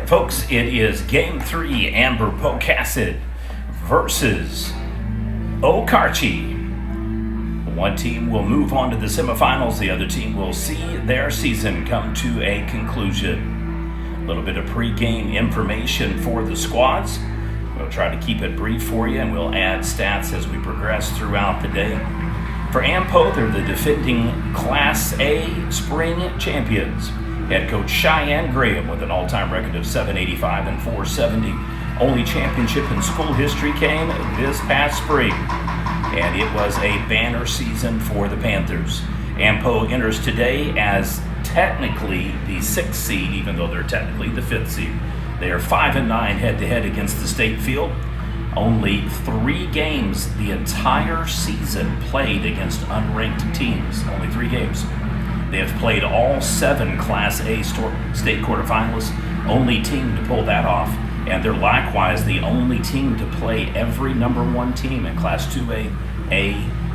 Folks, it is Game 3, Amber Pocasset versus Okarche. One team will move on to the semifinals. The other team will see their season come to a conclusion. A little bit of pre-game information for the squads. We'll try to keep it brief for you, and we'll add stats as we progress throughout the day. For AMPO, they're the defending Class A spring champions. Head coach Cheyenne Graham with an all-time record of 785 and 470. Only championship in school history came this past spring, and it was a banner season for the Panthers. AMPO enters today as technically the 6th seed, even though they're technically the 5th seed. They are 5-9 head-to-head against the state field. Only 3 games the entire season played against unranked teams. Only 3 games. They have played all 7 Class A state quarterfinalists. Only team to pull that off. And they're likewise the only team to play every number 1 team in Class 2A, A,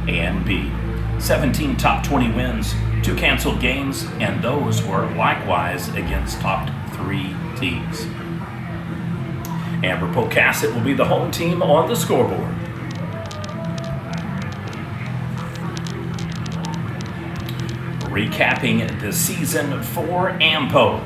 and B. 17 top 20 wins, 2 canceled games, and those were likewise against top 3 teams. Amber Pocasset will be the home team on the scoreboard. Recapping the season for AMPO.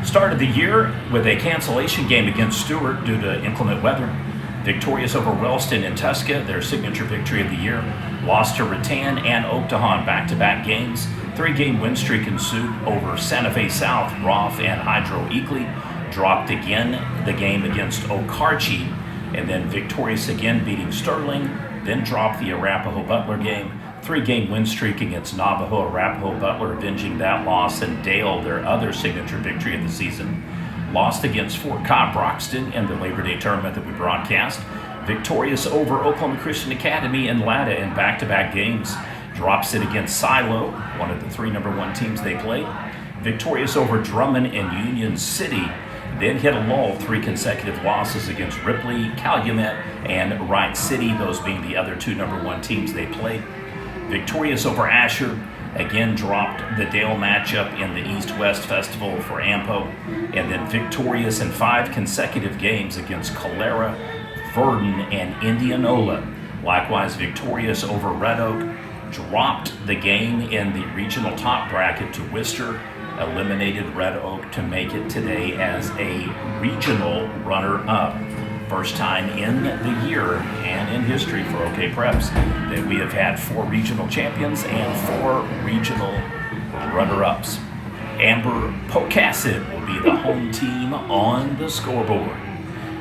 Started the year with a cancellation game against Stewart due to inclement weather. Victorious over Wellston and Tusca, their signature victory of the year. Lost to Rattan and Oaktahan back-to-back games. 3-game win streak ensued over Santa Fe South, Roth, and Hydro Eakley. Dropped again the game against Okarche, and then victorious again beating Sterling. Then dropped the Arapahoe Butler game. 3-game win streak against Navajo, Arapahoe Butler, avenging that loss, and Dale, their other signature victory of the season. Lost against Fort Cobb Broxton in the Labor Day tournament that we broadcast. Victorious over Oklahoma Christian Academy and Latta in back-to-back games. Drops it against Silo, one of the 3 number 1 teams they played. Victorious over Drummond and Union City. Then hit a lull, 3 consecutive losses against Ripley, Calumet, and Wright City, those being the other 2 number 1 teams they played. Victorious over Asher, again dropped the Dale matchup in the East-West Festival for AMPO, and then victorious in 5 consecutive games against Calera, Verdon, and Indianola. Likewise victorious over Red Oak, dropped the game in the regional top bracket to Worcester, eliminated Red Oak to make it today as a regional runner-up. First time in the year and in history for OK Preps that we have had 4 regional champions and 4 regional runner-ups. Amber Pocasset will be the home team on the scoreboard.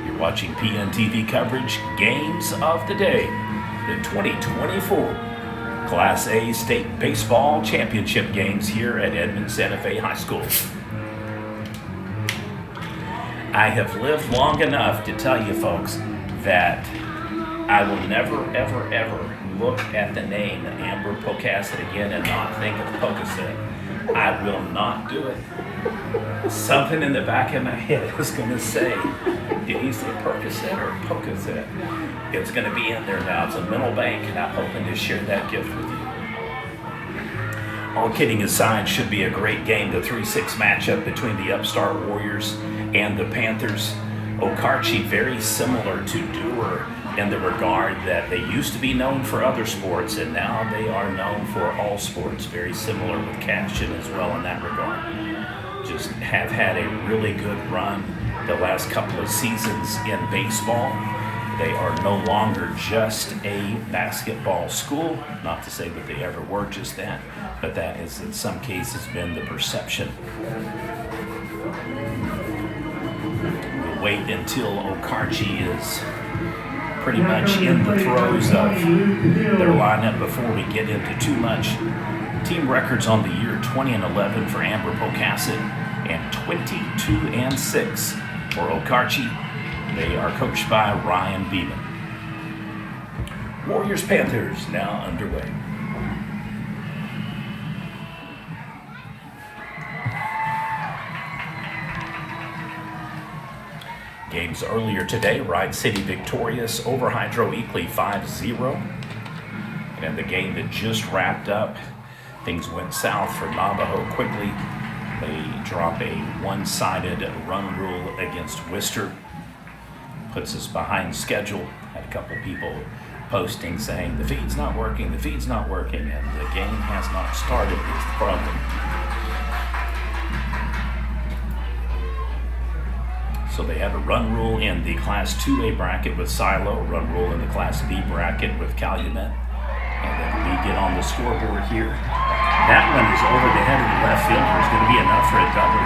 You're watching PNTV coverage, Games of the Day, the 2024 Class A State Baseball Championship games here at Edmond Santa Fe High School. I have lived long enough to tell you folks that I will never, ever, ever look at the name Amber Pocasset again and not think of Pocasset. I will not do it. Something in the back of my head is going to say, did he say Pocasset or Pocasset? It's going to be in there now. It's a mental bank, and I'm hoping to share that gift with you. All kidding aside, should be a great game. The 3-6 matchup between the upstart Warriors and the Panthers. Okarche very similar to Dewar in the regard that they used to be known for other sports, and now they are known for all sports. Very similar with Cashin as well in that regard. Just have had a really good run the last couple of seasons in baseball. They are no longer just a basketball school. Not to say that they ever were just that, but that has in some cases been the perception. We'll wait until Okarche is pretty much in the throes of their lineup before we get into too much. Team records on the year: 20-11 for Amber Pocasset and 22-6 for Okarche. They are coached by Ryan Beeman. Warriors-Panthers now underway. Games earlier today, Wright City victorious over Hydro Eakley 5-0. And the game that just wrapped up, Things went south for Navajo quickly. They drop a one-sided run rule against Worcester. Puts us behind schedule. Had a couple people posting saying the feed's not working, and the game has not started is the problem. So they have a run rule in the Class 2A bracket with Silo, a run rule in the Class B bracket with Calumet. And then we get on the scoreboard here. That one is over the head of the left fielder. It's going to be enough for a double.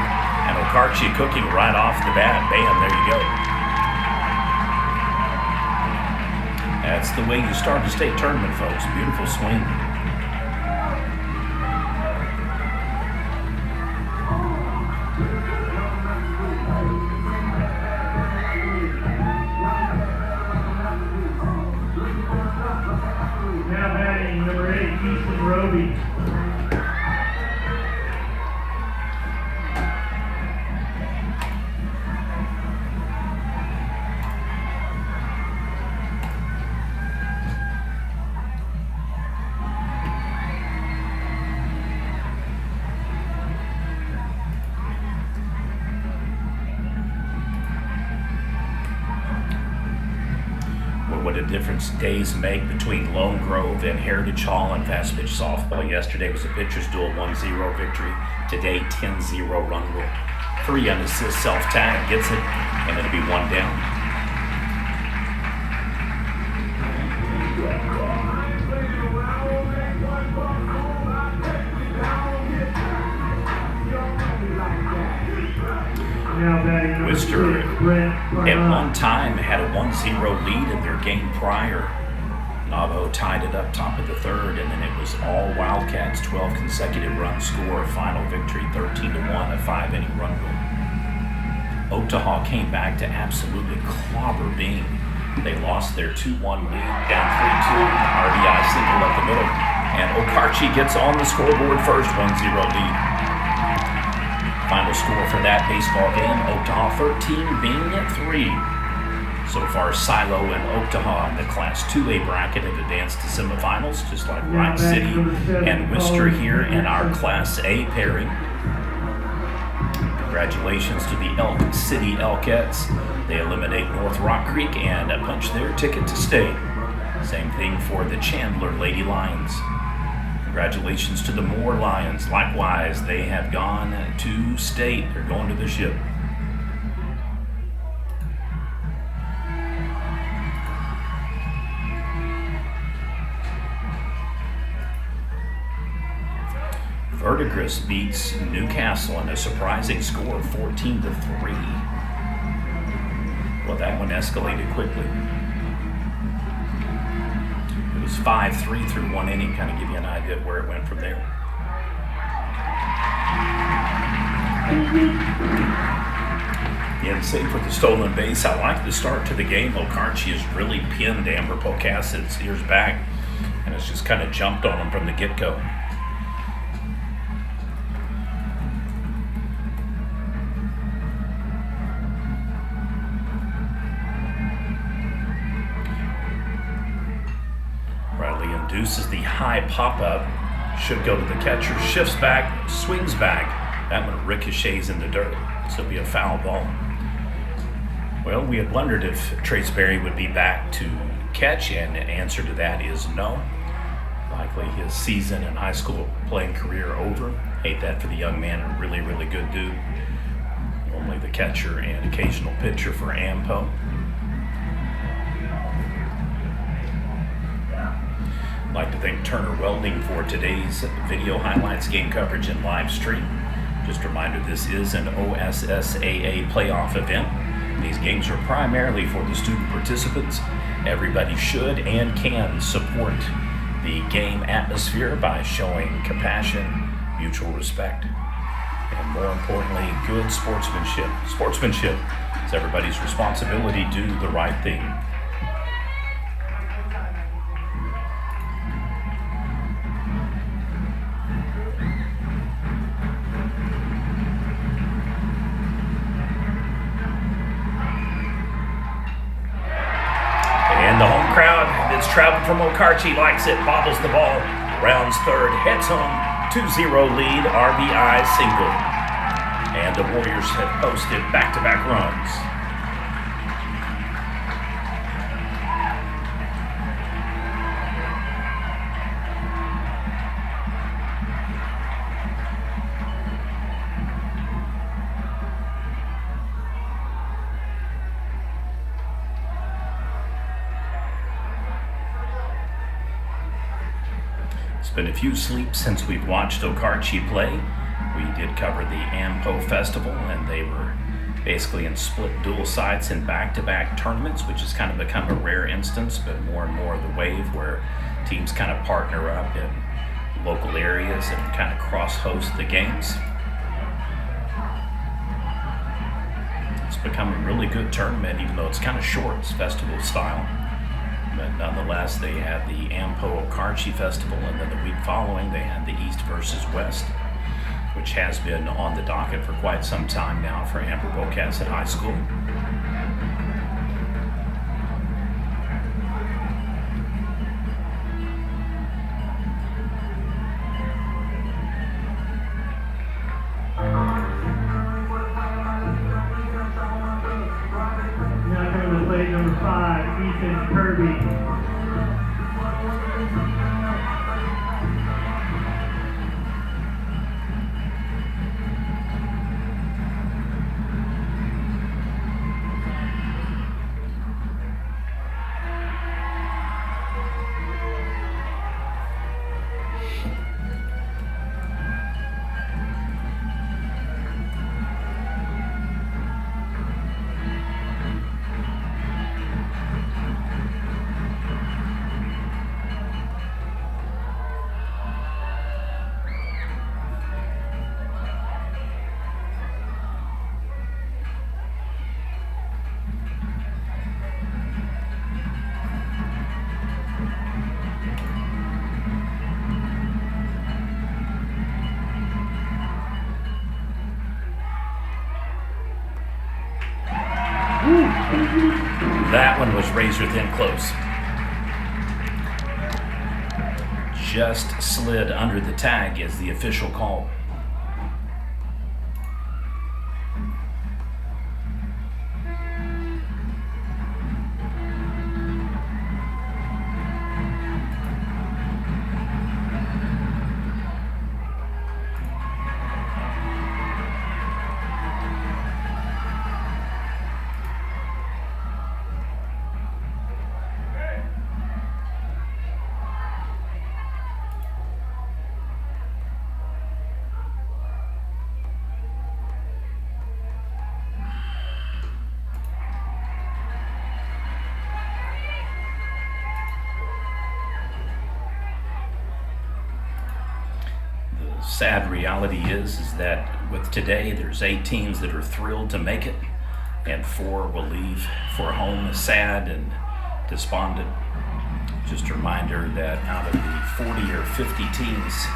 And Okarche cooking right off the bat. Bam, there you go. That's the way you start a state tournament, folks. Beautiful swing. Now batting number 8, Easton Roby. What a difference days make between Lone Grove and Heritage Hall in fast pitch softball. Yesterday was a pitcher's duel 1-0 victory. Today 10-0 run rule. 3 unassist self-tag gets it, and it'll be 1 down. Worcester at one time had a 1-0 lead in their game prior. Navajo tied it up top of the third, and then it was all Wildcats, 12 consecutive runs score, final victory 13-1, a 5-inning run rule. Oaktahaw came back to absolutely clobber Bing. They lost their 2-1 lead, down 3-2, RBI single up the middle, and Okarche gets on the scoreboard first, 1-0 lead. Final score for that baseball game, Oaktahaw 13, Bing 3. So far, Silo and Oaktahaw in the Class 2A bracket have advanced to semifinals, just like Wright City and Worcester here in our Class A pairing. Congratulations to the Elk City Elkettes. They eliminate North Rock Creek and punch their ticket to state. Same thing for the Chandler Lady Lions. Congratulations to the Moore Lions. Likewise, they have gone to state. They're going to the ship. Verdigris beats Newcastle in a surprising score of 14-3. Well, that one escalated quickly. It was 5-3 through 1 inning, kind of give you an idea of where it went from there. In safe with the stolen base, I like the start to the game. Okarche has really pinned Amber Pocasset's ears back, and it's just kind of jumped on him from the get-go. Induces the high pop-up, should go to the catcher, shifts back, swings back. That one ricochets in the dirt, so it'll be a foul ball. Well, we had wondered if Trace Berry would be back to catch, and the answer to that is no. Likely his season and high school playing career over. Hate that for the young man, a really, really good dude. Normally the catcher and occasional pitcher for AMPO. I'd like to thank Turner Welding for today's video highlights, game coverage, and live stream. Just a reminder, this is an OSSAA playoff event. These games are primarily for the student participants. Everybody should and can support the game atmosphere by showing compassion, mutual respect, and more importantly, good sportsmanship. Sportsmanship is everybody's responsibility. Do the right thing. The home crowd that's traveled from Okarche likes it, bobbles the ball, rounds third, heads home, 2-0 lead, RBI single. And the Warriors have posted back-to-back runs. It's been a few sleeps since we've watched Okarche play. We did cover the AMPO Festival, and they were basically in split dual sites in back-to-back tournaments, which has kind of become a rare instance, but more and more the wave where teams kind of partner up in local areas and kind of cross-host the games. It's become a really good tournament, even though it's kind of short. It's festival style. But nonetheless, they had the AMPO Okarche Festival, and then the week following they had the East versus West, which has been on the docket for quite some time now for Amber Pocasset High School. Now coming to plate number 5, Ethan Kirby. That one was razor thin close. Just slid under the tag is the official call. Sad reality is that with today, there's 8 teams that are thrilled to make it, and 4 will leave for home sad and despondent. Just a reminder that out of the 40 or 50 teams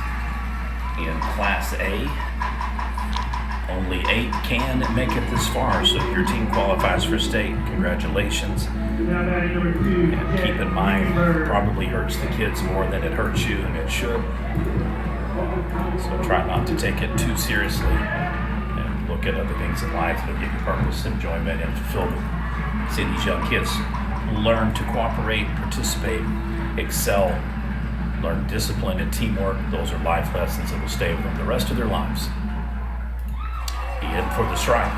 in Class A, only 8 can make it this far. So if your team qualifies for state, congratulations. Now batting number 2, And keep in mind, it probably hurts the kids more than it hurts you, and it should. So try not to take it too seriously and look at other things in life that give you purpose, enjoyment, and fulfillment. See these young kids learn to cooperate, participate, excel, learn discipline and teamwork. Those are life lessons that will stay with them the rest of their lives. He in for the strike.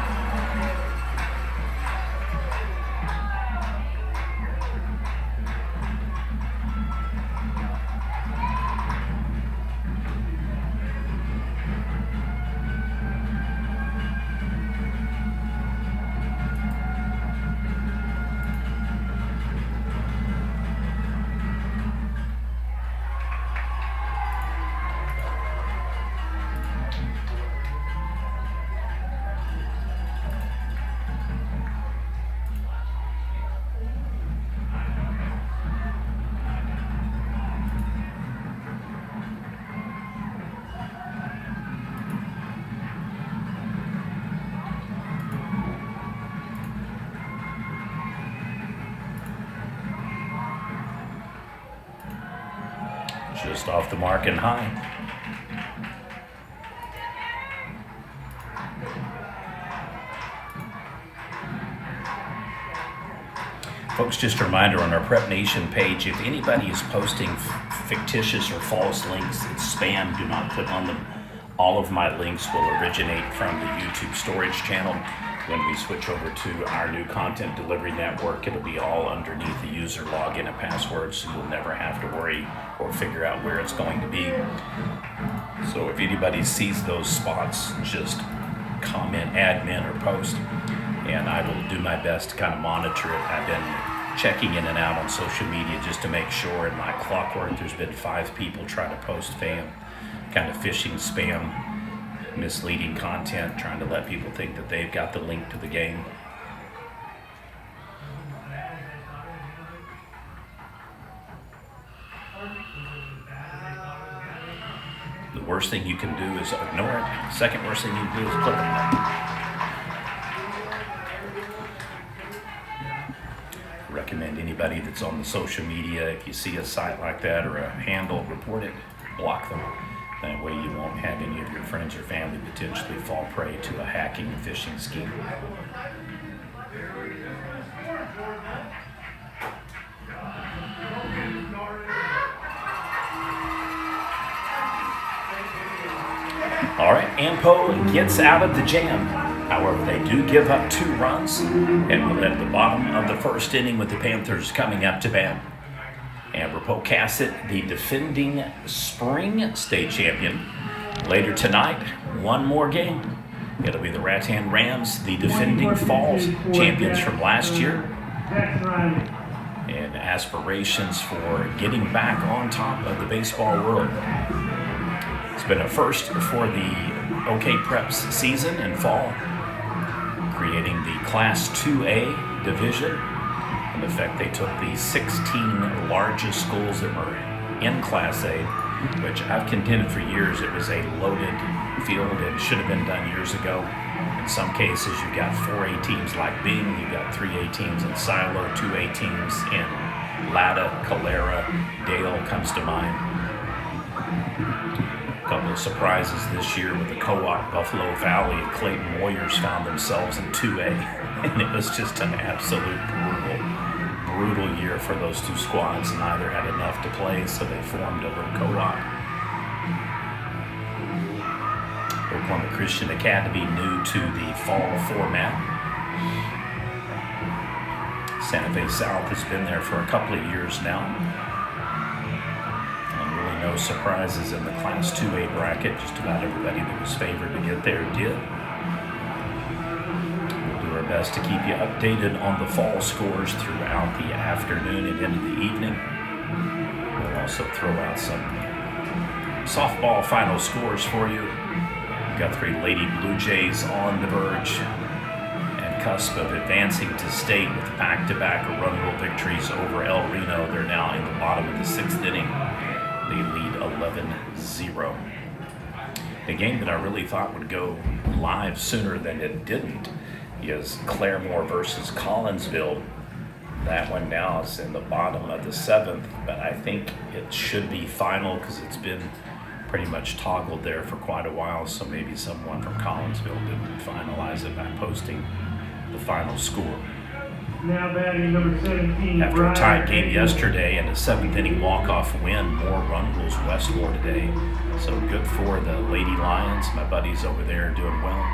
Just off the mark and high. Folks, just a reminder on our Prep Nation page, if anybody is posting fictitious or false links, it's spam. Do not click on them. All of my links will originate from the YouTube storage channel. When we switch over to our new content delivery network, it'll be all underneath the user login and password, so you'll never have to worry or figure out where it's going to be. So if anybody sees those spots, just comment admin or post, and I will do my best to kind of monitor it. I've been checking in and out on social media just to make sure. In my clockwork, there's been 5 people try to post kind of phishing, spam, misleading content, trying to let people think that they've got the link to the game. The worst thing you can do is ignore it. Second worst thing you can do is click on it. Recommend anybody that's on the social media, if you see a site like that or a handle, report it, block them. That way you won't have any of your friends or family potentially fall prey to a hacking and phishing scheme. All right, Ampo gets out of the jam. However, they do give up 2 runs, and we're at the bottom of the first inning with the Panthers coming up to bat. Amber Pocasset, the defending spring state champion. Later tonight, one more game. It'll be the Rattan Rams, the defending fall champions from last year, and aspirations for getting back on top of the baseball world. It's been a first for the OK Preps season in fall, creating the Class 2A division. In effect, they took the 16 largest schools that were in Class A, which I've contended for years it was a loaded field and should have been done years ago. In some cases, you've got 4A teams like Bing, you've got 3A teams in Silo, 2A teams in Latta, Calera, Dale comes to mind. A couple of surprises this year with the Co-op, Buffalo Valley, and Clayton Warriors found themselves in 2A, and it was just an absolute brutal year for those 2 squads. Neither had enough to play, so they formed a little co-op. Oklahoma Christian Academy new to the fall format. Santa Fe South has been there for a couple of years now. And really no surprises in the Class 2A bracket. Just about everybody that was favored to get there did. Our best to keep you updated on the fall scores throughout the afternoon and into the evening. We'll also throw out some softball final scores for you. We've got 3 Lady Blue Jays on the verge and cusp of advancing to state with back-to-back run rule victories over El Reno. They're now in the bottom of the 6th inning. They lead 11-0. A game that I really thought would go live sooner than it didn't is Claremore versus Collinsville. That one now is in the bottom of the 7th, but I think it should be final because it's been pretty much toggled there for quite a while, so maybe someone from Collinsville didn't finalize it by posting the final score. Now batting number 17. After a tight game yesterday and a 7th inning walk-off win, more run rules Westmore today, so good for the Lady Lions. My buddies over there are doing well.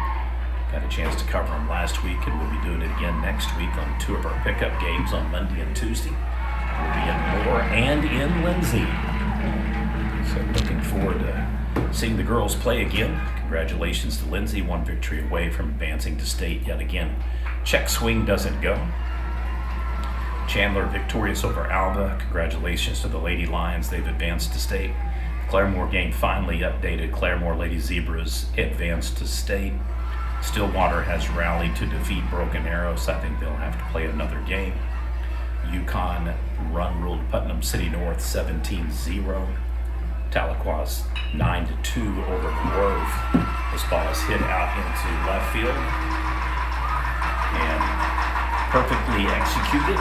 Got a chance to cover them last week, and we'll be doing it again next week on 2 of our pickup games on Monday and Tuesday. We'll be in Moore and in Lindsay. So looking forward to seeing the girls play again. Congratulations to Lindsay, 1 victory away from advancing to state yet again. Check swing doesn't go. Chandler victorious over Alba. Congratulations to the Lady Lions. They've advanced to state. Claremore game finally updated. Claremore Lady Zebras advanced to state. Stillwater has rallied to defeat Broken Arrow, so I think they'll have to play another game. Yukon run-ruled Putnam City North 17-0. Tahlequah's 9-2 over Grove. This ball is hit out into left field and perfectly executed.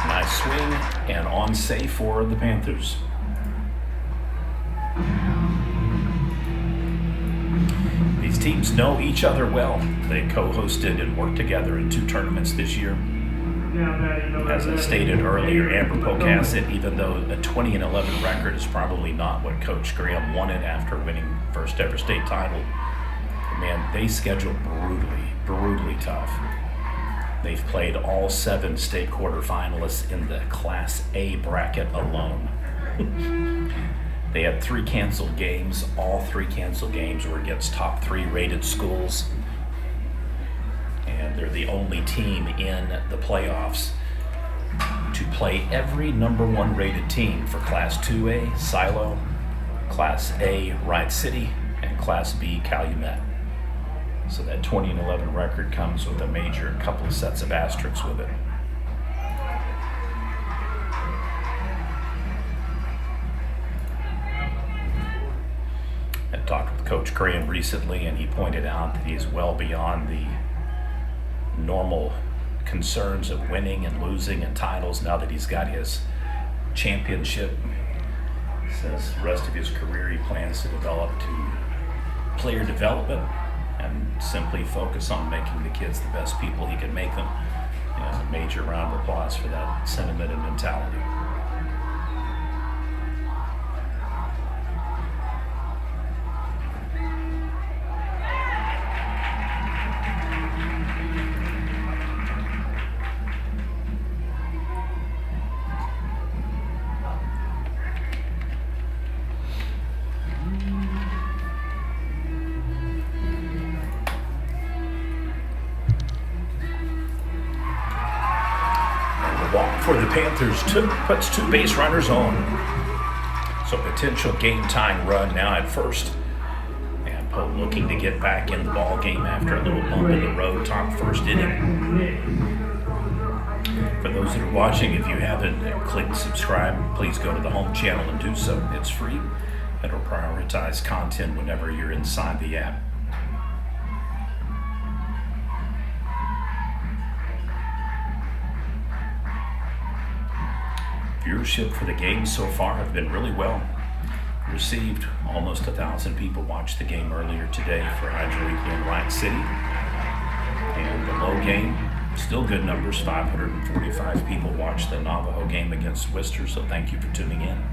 Nice swing and on safe for the Panthers. These teams know each other well. They co-hosted and worked together in 2 tournaments this year. Now batting number As I 11, stated earlier, Amber Pocasset. Pocasset, even though a 20-11 record is probably not what Coach Graham wanted after winning first ever state title, man, they schedule brutally tough. They've played all 7 state quarterfinalists in the Class A bracket alone. They had 3 canceled games. All 3 canceled games were against top 3 rated schools. And they're the only team in the playoffs to play every number 1 rated team for Class 2A, Silo, Class A, Wright City, and Class B, Calumet. So that 20-11 record comes with a major couple of sets of asterisks with it. I talked with Coach Graham recently, and he pointed out that he's well beyond the normal concerns of winning and losing and titles now that he's got his championship. He says the rest of his career he plans to develop to player development and simply focus on making the kids the best people he can make them. And a major round of applause for that sentiment and mentality. Walk for the Panthers puts 2 base runners on. So potential game-tying run now at first. And Poe looking to get back in the ball game after a little bump in the road, top first inning. For those that are watching, if you haven't clicked subscribe, please go to the home channel and do so. It's free. It'll prioritize content whenever you're inside the app. Viewership for the game so far have been really well received. Almost 1,000 people watched the game earlier today for Hydro Eagle in Wright City. And the low game, still good numbers. 545 people watched the Navajo game against Worcester, so thank you for tuning in.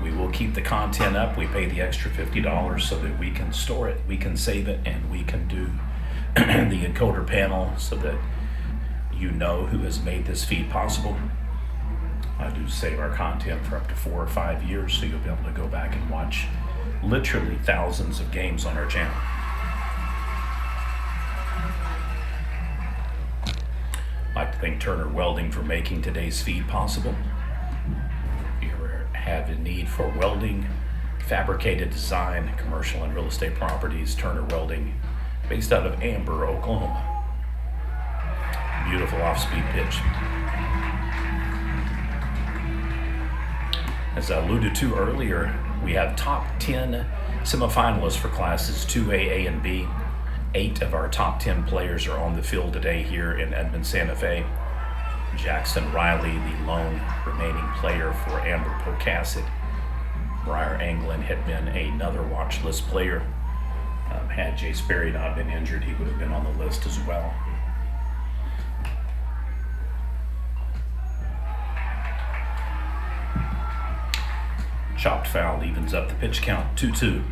We will keep the content up. We pay the extra $50 so that we can store it, we can save it, and we can do the encoder panel so that you know who has made this feed possible. I do save our content for up to 4 or 5 years, so you'll be able to go back and watch literally thousands of games on our channel. I'd like to thank Turner Welding for making today's feed possible. If you ever have a need for welding, fabricated design, commercial and real estate properties, Turner Welding, based out of Amber, Oklahoma. Beautiful off-speed pitch. As I alluded to earlier, we have top 10 semifinalists for classes 2A, A, and B. 8 of our top 10 players are on the field today here in Edmond, Santa Fe. Jackson Riley, the lone remaining player for Amber Pocasset. Briar Anglin had been another watch list player. Had Jay Sperry not been injured, he would have been on the list as well. Chopped foul evens up the pitch count, 2-2.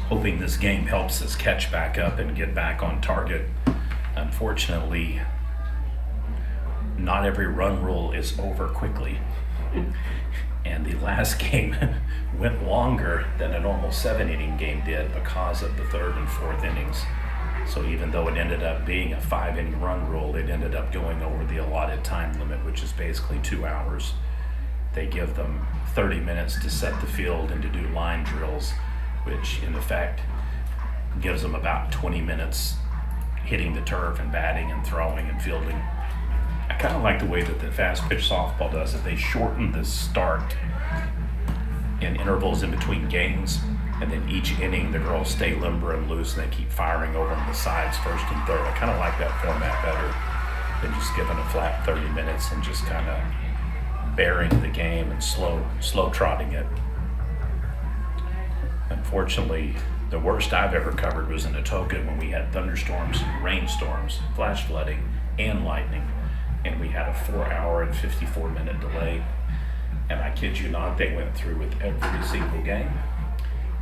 Hoping this game helps us catch back up and get back on target. Unfortunately, not every run rule is over quickly. And the last game went longer than a normal 7-inning game did because of the 3rd and 4th innings. So even though it ended up being a 5-inning run rule, it ended up going over the allotted time limit, which is basically 2 hours. They give them 30 minutes to set the field and to do line drills, which in effect gives them about 20 minutes hitting the turf and batting and throwing and fielding. I kind of like the way that the fast pitch softball does it. They shorten the start in intervals in between games. And then each inning, the girls stay limber and loose, and they keep firing over on the sides, 1st and 3rd. I kind of like that format better than just giving a flat 30 minutes and just kind of bearing the game and slow trotting it. Fortunately, the worst I've ever covered was in Atoka when we had thunderstorms, rainstorms, flash flooding, and lightning. And we had a 4-hour and 54-minute delay. And I kid you not, they went through with every single game.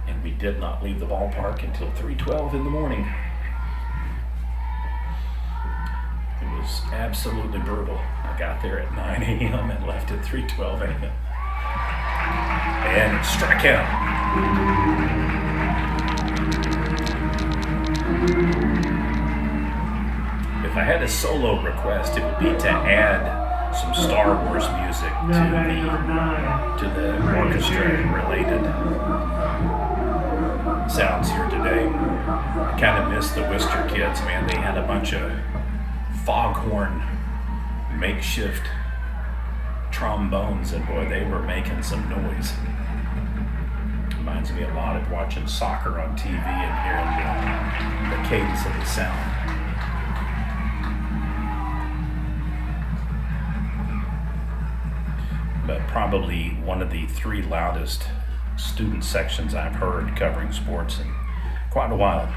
And we did not leave the ballpark until 3:12 in the morning. It was absolutely brutal. I got there at 9 a.m. and left at 3:12 a.m. And strikeout. If I had a solo request, it would be to add some Star Wars music to the orchestra-related sounds here today. I kind of miss the Worcester kids, man. They had a bunch of foghorn makeshift trombones, and boy, they were making some noise. Reminds me a lot of watching soccer on TV and hearing the cadence of the sound. But probably one of the 3 loudest student sections I've heard covering sports in quite a while.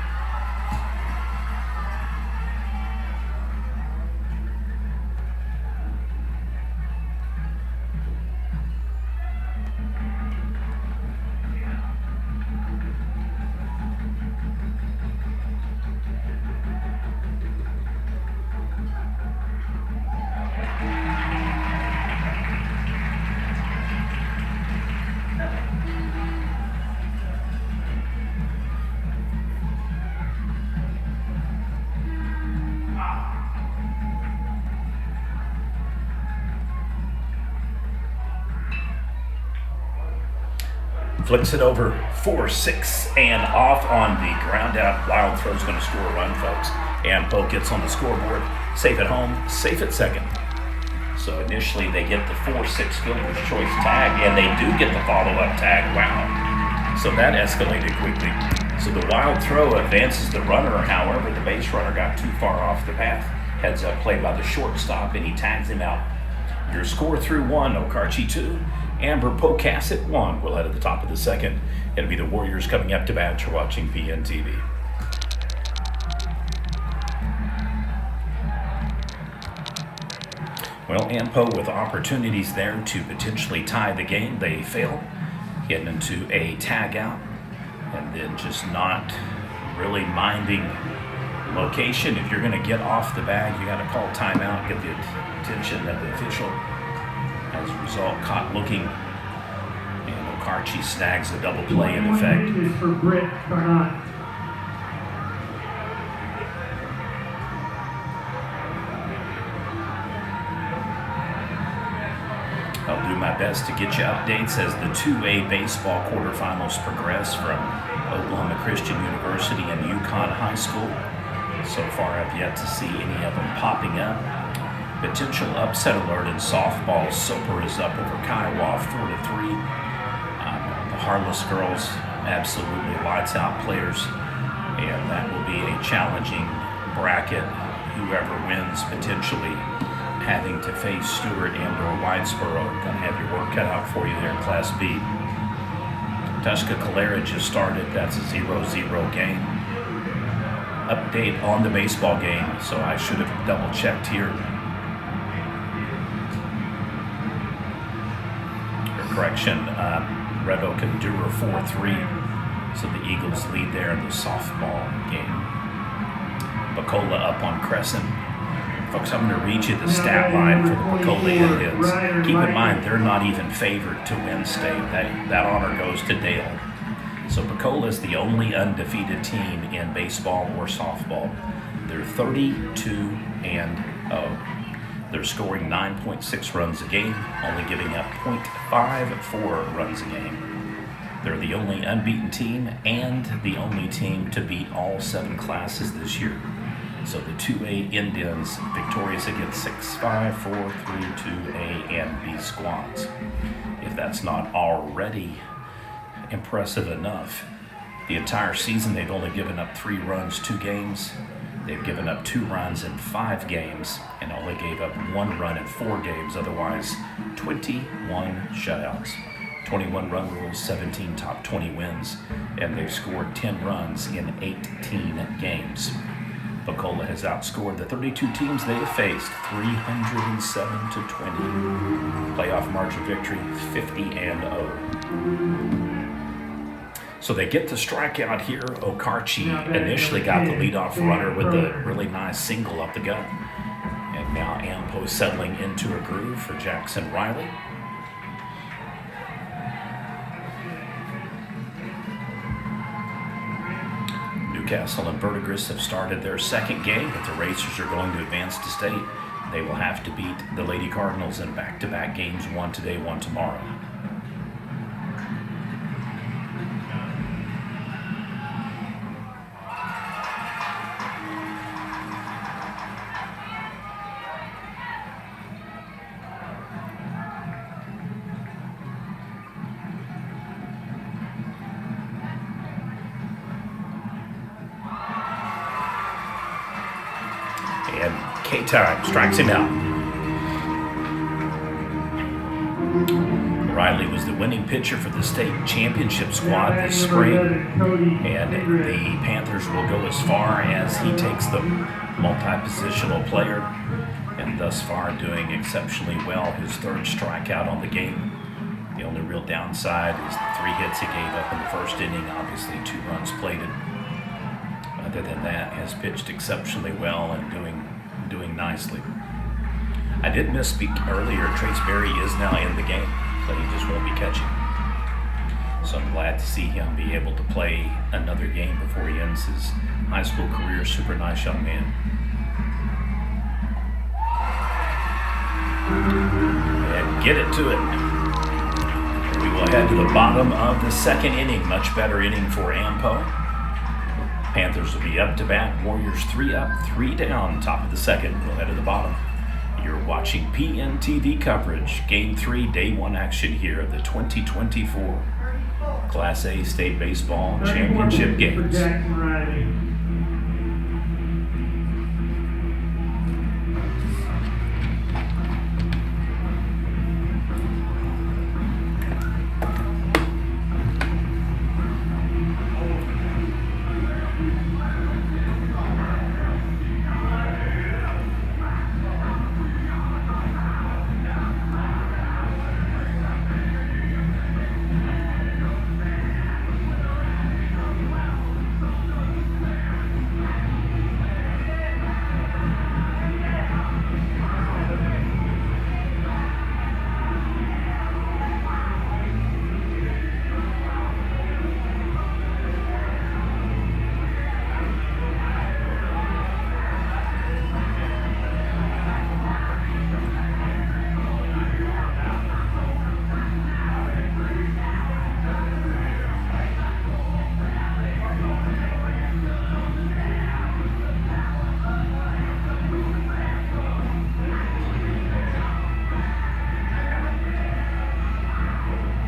Flicks it over 4-6 and off on the ground out. Wild throw's going to score a run, folks. And Poe gets on the scoreboard. Safe at home, safe at second. So initially they get the 4-6 fielder's choice tag, and they do get the follow-up tag. Wow. So that escalated quickly. So the wild throw advances the runner. However, the base runner got too far off the path. Heads up play by the shortstop, and he tags him out. Your score through 1, Okarche 2. Amber Pocasset 1. We'll head at the top of the second. It'll be the Warriors coming up to bat. You're watching PNTV. Well, Ampo with opportunities there to potentially tie the game. They fail, getting into a tag out, and then just not really minding location. If you're going to get off the bag, you got to call timeout, get the attention of the official. As a result, caught looking, and Okarche snags a double play in effect. Is for Britt Carnot. I'll do my best to get you updates as the 2A baseball quarterfinals progress from Oklahoma Christian University and Yukon High School. So far, I've yet to see any of them popping up. Potential upset alert in softball. Soper is up over Kiowa 4-3. The Harless girls, absolutely lights out players, and that will be a challenging bracket. Whoever wins potentially having to face Stewart and/or Whitesboro. Gonna have your work cut out for you there in Class B. Tuska Calera just started. That's a 0-0 game. Update on the baseball game, so I should have double checked here. Correction, Red Oak and Dura 4-3. So the Eagles lead there in the softball game. Bacola up on Crescent. Folks, I'm going to read you the stat line for the Bacola Indians. Keep in mind, they're not even favored to win state. That honor goes to Dale. So Bacola is the only undefeated team in baseball or softball. They're 32-0. They're scoring 9.6 runs a game, only giving up 0.54 runs a game. They're the only unbeaten team and the only team to beat all 7 classes this year. So the 2A Indians victorious against 6-5, 4-3, 2A and B squads. If that's not already impressive enough, the entire season they've only given up 3 runs, 2 games. They've given up 2 runs in 5 games and only gave up 1 run in 4 games. Otherwise, 21 shutouts. 21 run rules, 17 top 20 wins, and they've scored 10 runs in 18 games. Pocola has outscored the 32 teams they have faced 307 to 20. Playoff margin victory 50-0. So they get the strikeout here. Okarche initially got the leadoff runner with a really nice single up the gut. And now Ampo settling into a groove for Jackson Riley. Newcastle and Verdigris have started their second game, but the Racers are going to advance to state. They will have to beat the Lady Cardinals in back-to-back games, one today, one tomorrow. And K-Time strikes him out. Riley was the winning pitcher for the state championship squad this spring, and the Panthers will go as far as he takes the multi-positional player, and thus far doing exceptionally well. His third strikeout on the game. The only real downside is the 3 hits he gave up in the first inning, obviously 2 runs plated. Other than that, has pitched exceptionally well and doing nicely. I did misspeak earlier. Trace Berry is now in the game, but he just won't be catching. So I'm glad to see him be able to play another game before he ends his high school career. Super nice young man. And get it to it. We will head to the bottom of the second inning. Much better inning for Ampo. Panthers will be up to bat. Warriors 3 up, 3 down. Top of the second. We'll head to the bottom. You're watching PNTV coverage. Game 3, Day 1 action here of the 2024 Class A State Baseball Championship games.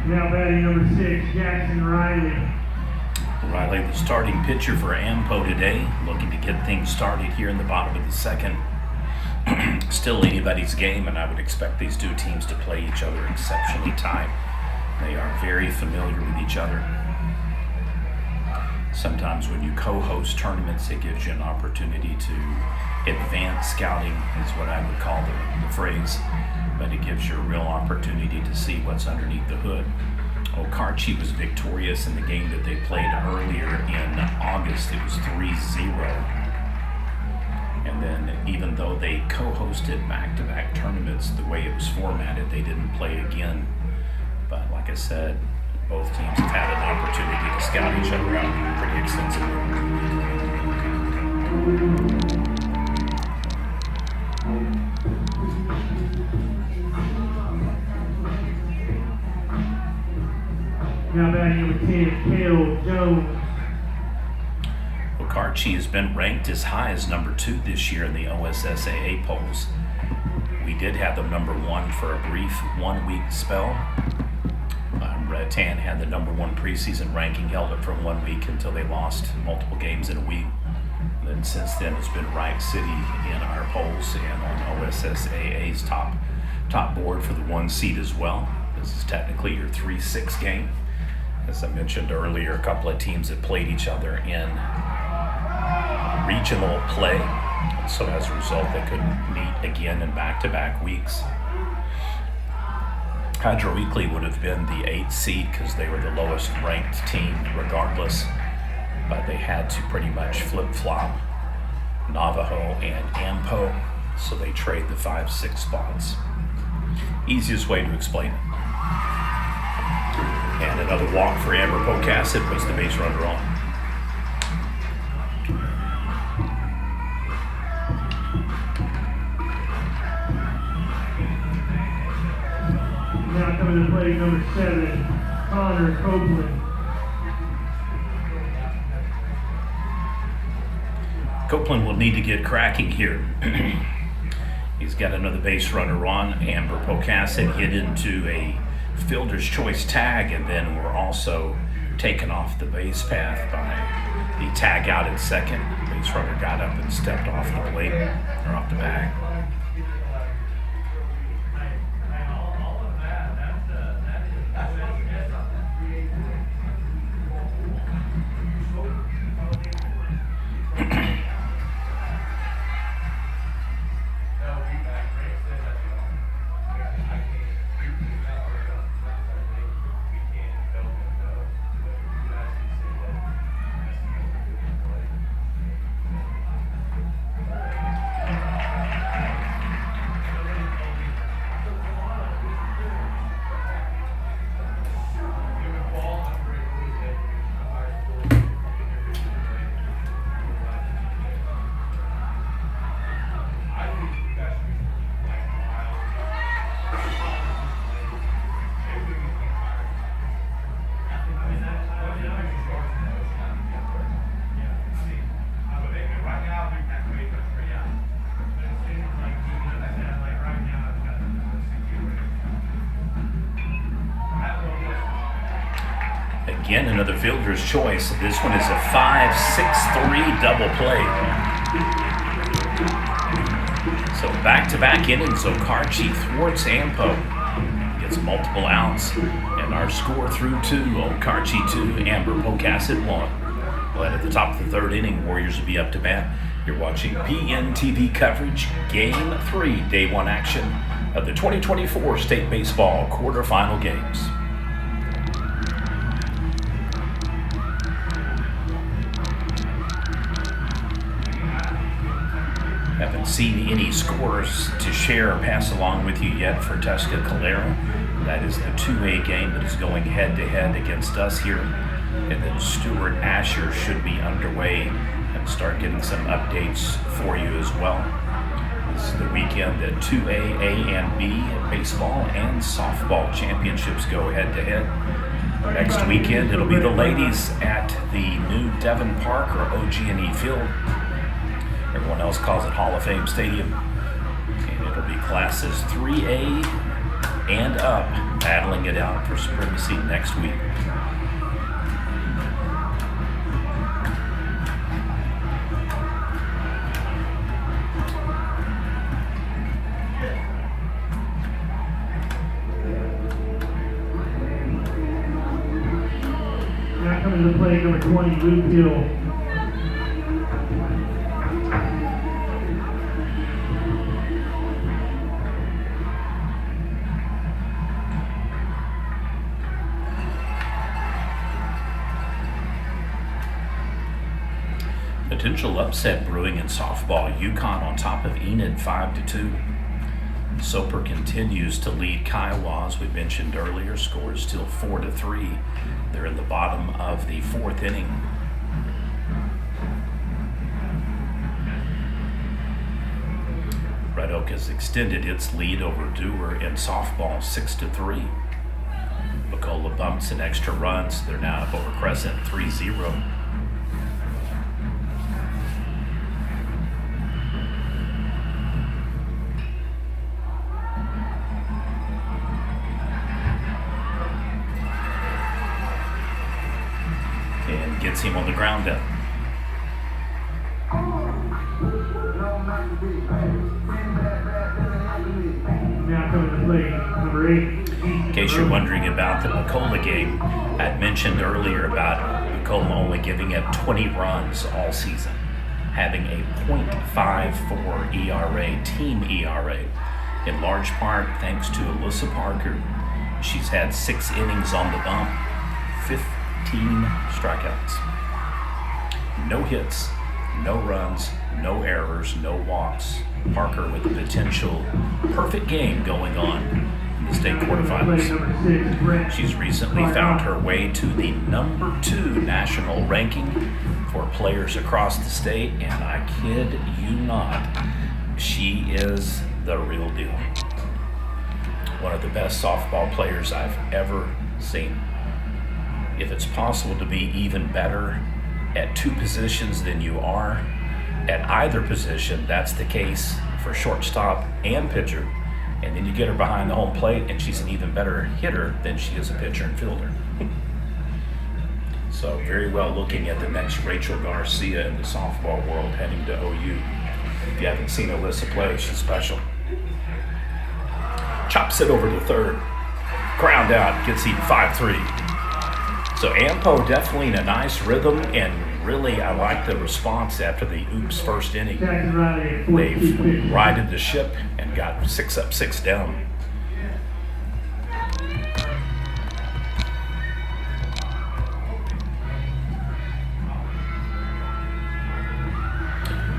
Now batting number 6, Jackson Riley. Riley, the starting pitcher for Ampo today, looking to get things started here in the bottom of the second. Still anybody's game, and I would expect these two teams to play each other exceptionally tight. They are very familiar with each other. Sometimes when you co-host tournaments, it gives you an opportunity to advance scouting, is what I would call the phrase, but it gives you a real opportunity to see what's underneath the hood. Okarche was victorious in the game that they played earlier in August. It was 3-0. And then even though they co-hosted back-to-back tournaments, the way it was formatted, they didn't play again. But like I said, both teams have had an opportunity to scout each other out pretty extensively. Now batting number 10, Cale Jones. Okarche has been ranked as high as number 2 this year in the OSSAA polls. We did have them number 1 for a brief 1-week spell. Tan had the number 1 preseason ranking, held it for 1 week until they lost multiple games in a week. And then since then, it's been Wright City in our polls and on OSSAA's top board for the 1 seed as well. This is technically your 3-6 game. As I mentioned earlier, a couple of teams that played each other in regional play. So as a result, they couldn't meet again in back-to-back weeks. Hydro Weekly would have been the 8th seed because they were the lowest ranked team regardless, but they had to pretty much flip-flop Navajo and Ampo, so they trade the 5-6 spots. Easiest way to explain it. And another walk for Amber Pocasset was the base runner on. Now coming to play number 7, Connor Copeland. Copeland will need to get cracking here. He's got another base runner on. Amber Pocasset hit into a fielder's choice tag, and then we're also taken off the base path by the tag out at second. The base runner got up and stepped off the plate, or off the bag. Again, another fielder's choice. This one is a 5-6-3 double play. So back-to-back innings, Okarche thwarts Ampo. Gets multiple outs. And our score through 2, Okarche 2, Amber Pocasset 1. Well, at the top of the 3rd inning, Warriors will be up to bat. You're watching PNTV coverage, Game 3, Day 1 action of the 2024 State Baseball quarterfinal games. Haven't seen any scores to share or pass along with you yet for Tesca Calera. That is the 2A game that is going head-to-head against us here. And then Stuart Asher should be underway and start getting some updates for you as well. This is the weekend that 2A, A, and B baseball and softball championships go head-to-head. Next weekend, it'll be the ladies at the new Devon Park or OG&E Field. Everyone else calls it Hall of Fame Stadium. And it'll be classes 3A and up battling it out for supremacy next week. Now coming to play number 20, Luke Hill. Potential upset brewing in softball. UConn on top of Enid 5-2. Soper continues to lead Kiowa, as we mentioned earlier. Score is still 4-3. They're in the bottom of the 4th inning. Red Oak has extended its lead over Dewar in softball 6-3. Bacola bumps in extra runs. They're now up over Crescent 3-0. And gets him on the ground up. Now coming to play number 8, In case you're wondering about the McCullough game, I'd mentioned earlier about McCullough only giving up 20 runs all season, having a .54 ERA, team ERA, in large part thanks to Alyssa Parker. She's had 6 innings on the bump, 15 strikeouts, no hits, no runs, no errors, no walks. Parker with a potential perfect game going on in the state quarterfinals. She's recently found her way to the number 2 national ranking for players across the state, and I kid you not, she is the real deal. One of the best softball players I've ever seen. If it's possible to be even better at 2 positions than you are at either position, that's the case for shortstop and pitcher. And then you get her behind the home plate and she's an even better hitter than she is a pitcher and fielder. So very well looking at the next Rachel Garcia in the softball world heading to OU. If you haven't seen Alyssa play, she's special. Chops it over to third. Ground out, gets eaten 5-3. So Ampo definitely in a nice rhythm, and really I like the response after the oops first inning. They've righted the ship and got 6 up, 6 down.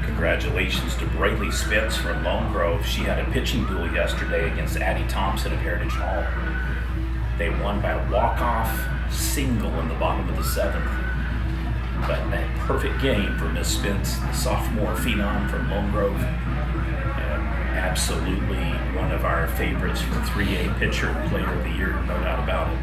Congratulations to Brayley Spence from Lone Grove. She had a pitching duel yesterday against Addie Thompson of Heritage Hall. They won by a walk-off single in the bottom of the 7th. But a perfect game for Miss Spence, the sophomore phenom from Lone Grove. And absolutely one of our favorites for 3A pitcher and player of the year, no doubt about it.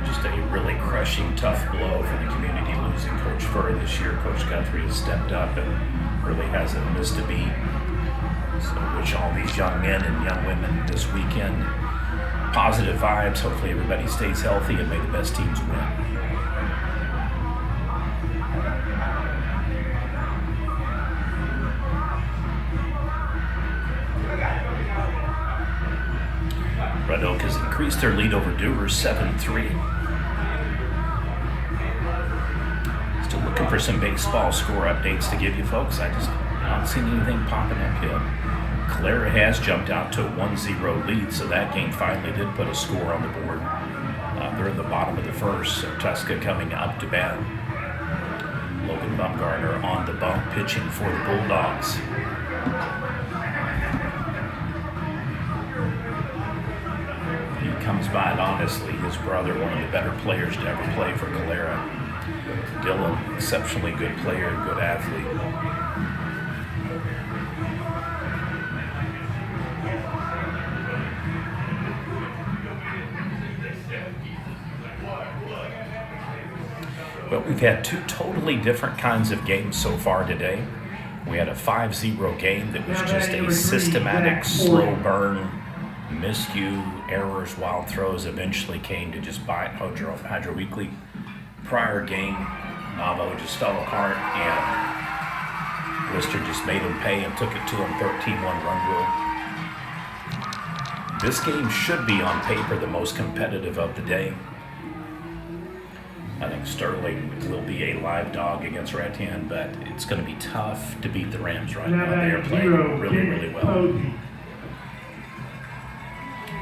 Just a really crushing, tough blow for the community losing Coach Furr this year. Coach Guthrie has stepped up and really hasn't missed a beat. So wish all these young men and young women this weekend positive vibes. Hopefully everybody stays healthy and may the best teams win. Red Oak has increased their lead over Dewars 7-3. Still looking for some baseball score updates to give you folks. I just haven't seen anything popping up yet. Clara has jumped out to a 1-0 lead, so that game finally did put a score on the board. They're in the bottom of the first, so Tuska coming up to bat. Logan Bumgarner on the bump, pitching for the Bulldogs. He comes by it honestly. His brother, one of the better players to ever play for Calera. Dylan, exceptionally good player, good athlete. But we've had 2 totally different kinds of games so far today. We had a 5-0 game that was just a systematic, slow burn, miscue, errors, wild throws, eventually came to just bite Hydro Weekly. Prior game, Navo just fell apart and Worcester just made him pay and took it to him, 13-1 run rule. This game should be on paper the most competitive of the day. I think Sterling will be a live dog against Rattan, but it's going to be tough to beat the Rams right now. They are playing really, really well.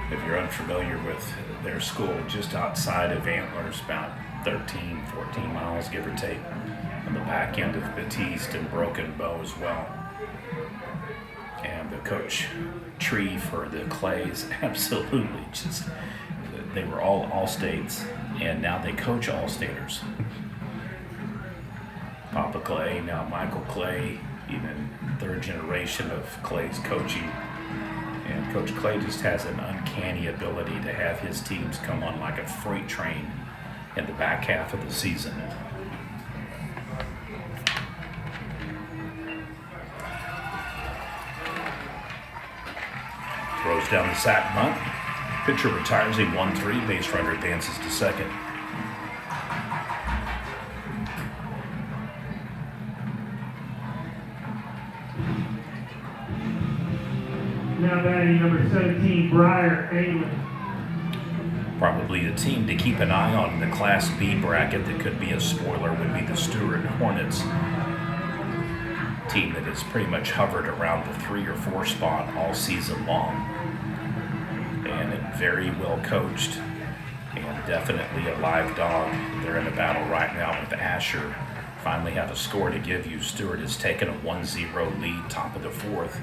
If you're unfamiliar with their school, just outside of Antlers, about 13, 14 miles, give or take, on the back end of Batiste and Broken Bow as well. And the coach tree for the Clays, absolutely just, they were all states. And now they coach all-staters. Papa Clay, now Michael Clay, even 3rd generation of Clay's coaching. And Coach Clay just has an uncanny ability to have his teams come on like a freight train in the back half of the season. Throws down the sack bunt. Pitcher retires a 1-3. Base runner advances to second. Now batting number 17, Briar England. probably a team to keep an eye on in the Class B bracket that could be a spoiler would be the Stewart Hornets. Team that has pretty much hovered around the 3 or 4 spot all season long. And very well coached and definitely a live dog. They're in a battle right now with Asher. Finally have a score to give you. Stewart has taken a 1-0 lead, top of the 4th,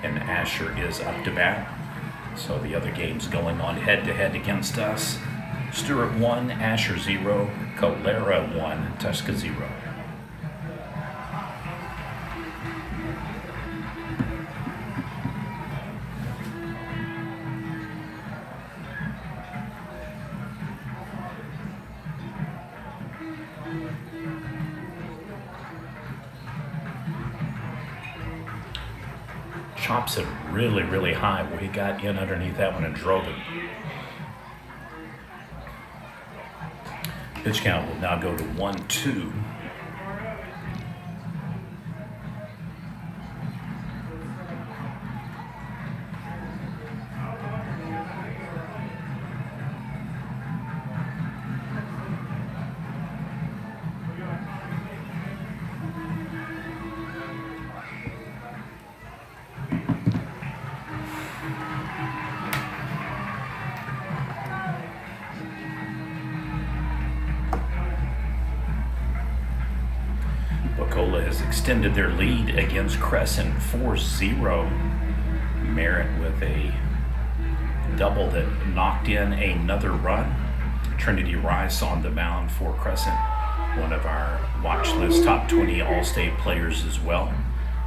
and Asher is up to bat. So the other games going on head-to-head against us. Stewart 1, Asher 0, Colera 1, Tuska 0. Chops it really, really high. Well, he got in underneath that one and drove it. Pitch count will now go to 1-2. Has extended their lead against Crescent 4-0. Merritt with a double that knocked in another run. Trinity Rice on the mound for Crescent, one of our watch list top 20 All-State players as well.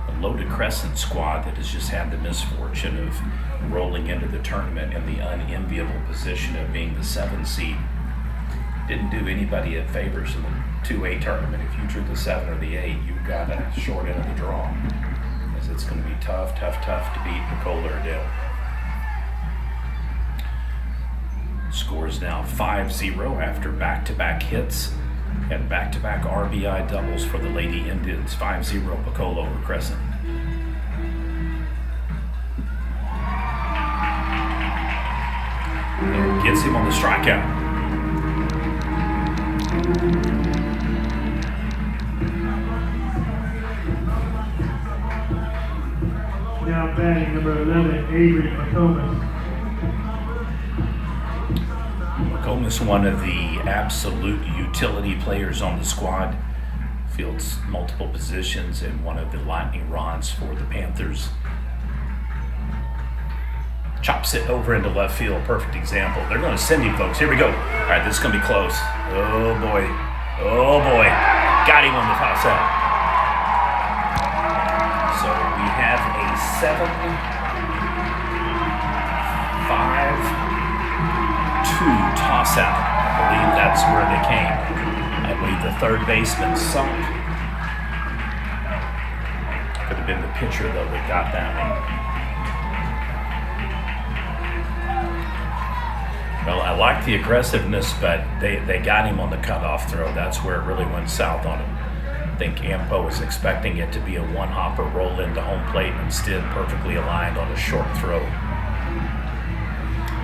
A loaded Crescent squad that has just had the misfortune of rolling into the tournament in the unenviable position of being the 7 seed. Didn't do anybody a favors in the 2A tournament. If you drew the 7 or the 8, you got a short end of the draw, as it's going to be tough to beat Nicola or Dale. Score is now 5-0 after back-to-back hits and back-to-back RBI doubles for the Lady Indians. 5-0 Picola over Crescent. And gets him on the strikeout. Now batting number 11, Avery McComas. McComas, one of the absolute utility players on the squad, fields multiple positions and one of the lightning rods for the Panthers. Chops it over into left field, perfect example. They're going to send him, folks. Here we go. All right, this is going to be close. Oh boy. Got him on the toss out. So we have a 7-5-2 toss out. I believe that's where they came. I believe the third baseman sunk. Could have been the pitcher, though, that got that one. Well, I like the aggressiveness, but they got him on the cutoff throw. That's where it really went south on him. I think Ampo was expecting it to be a one-hopper roll into home plate, and instead perfectly aligned on a short throw.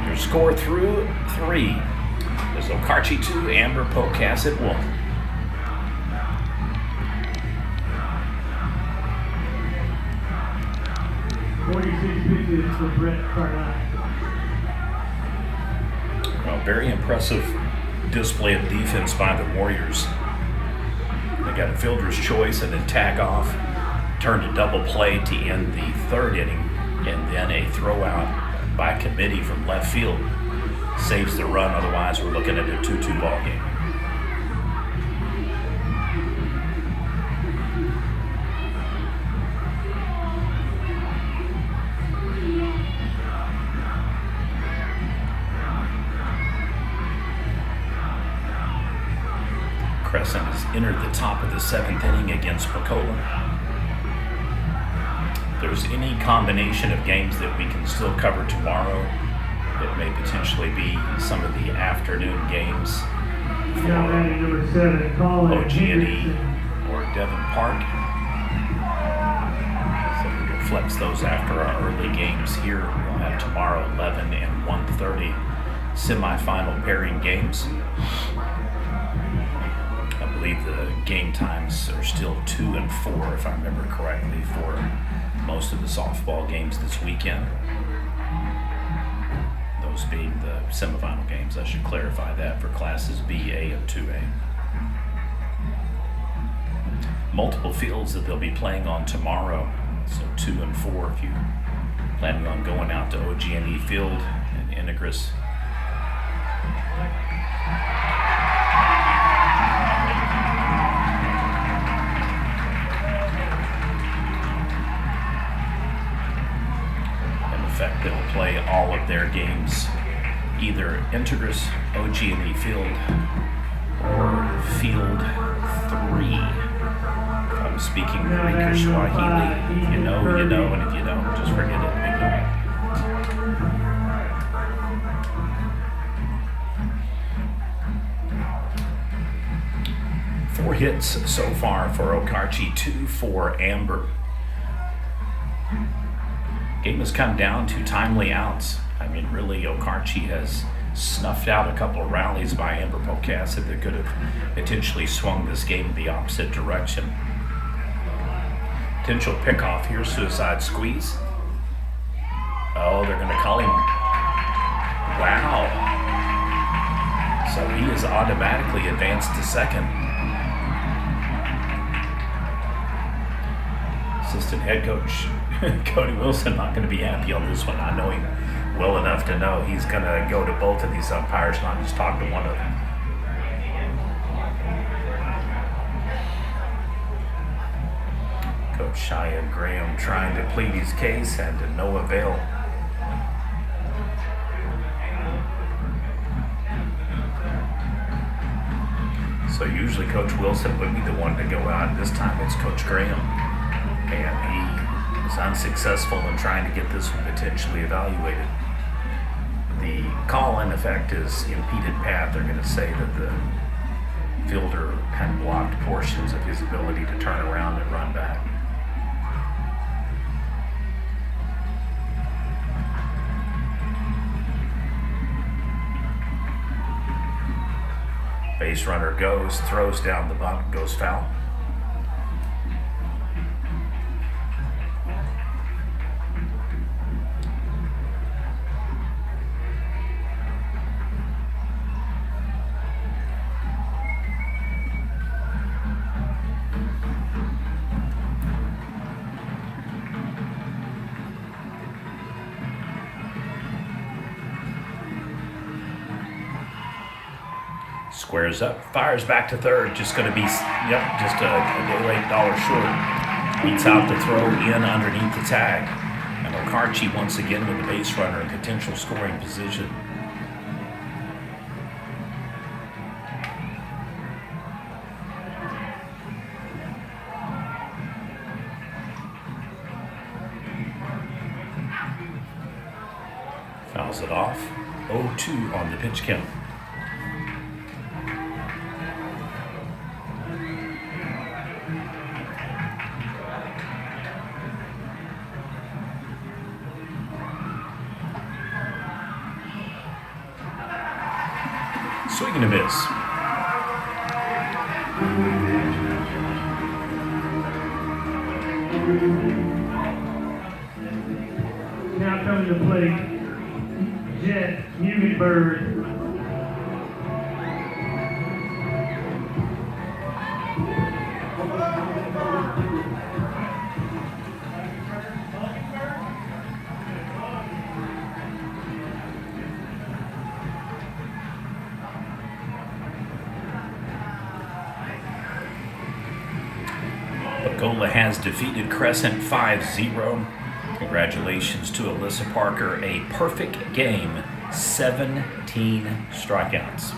Your score through 3 is Okarche 2, Amber Pocasset 1. Pitches for Brett Carnine. Well, very impressive display of defense by the Warriors. They got a fielder's choice and then tag off, turned a double play to end the 3rd inning, and then a throw out by committee from left field saves the run. Otherwise, we're looking at a 2-2 ball game. Crescent has entered the top of the 7th inning against Picola. If there's any combination of games that we can still cover tomorrow, it may potentially be some of the afternoon games Now batting number 7, Colin OG&E or Devon Park. So we'll flex those after our early games here. We'll have tomorrow 11 and 1:30 semifinal pairing games. I believe the game times are still 2 and 4, if I remember correctly, for most of the softball games this weekend. Those being the semifinal games. I should clarify that for classes B, A, and 2A. Multiple fields that they'll be playing on tomorrow. So 2 and 4 if you're planning on going out to OG&E Field in Integris. In effect, they'll play all of their games either Integris, OG&E Field, or Field 3. I'm speaking Greek or Swahili. If you know, you know, and if you don't, just forget it. Four hits so far for Okarche, 2 for Amber. Game has come down to timely outs. I mean, really, Okarche has snuffed out a couple of rallies by Amber Pocasset that could have potentially swung this game the opposite direction. Potential pickoff here, suicide squeeze. Oh, they're going to call him. Wow. So he is automatically advanced to second. Assistant head coach Cody Wilson not going to be happy on this one. I know him well enough to know he's going to go to both of these umpires, not just talk to one of them. Coach Cheyenne Graham trying to plead his case and to no avail. So usually Coach Wilson would be the one to go out. This time it's Coach Graham. And he was unsuccessful in trying to get this one potentially evaluated. The call in effect is impeded path. They're going to say that the fielder kind of blocked portions of his ability to turn around and run back. Base runner goes, throws down the bunt, goes foul. Squares up, fires back to third. Just going to be, just a day late, dollar short. Beats out the throw in underneath the tag. And Okarche once again with the base runner in potential scoring position. Fouls it off. 0-2 on the pitch count. Swing and a miss. Now coming to play, Jet Mugenberg. Gola has defeated Crescent 5-0. Congratulations to Alyssa Parker. A perfect game, 17 strikeouts.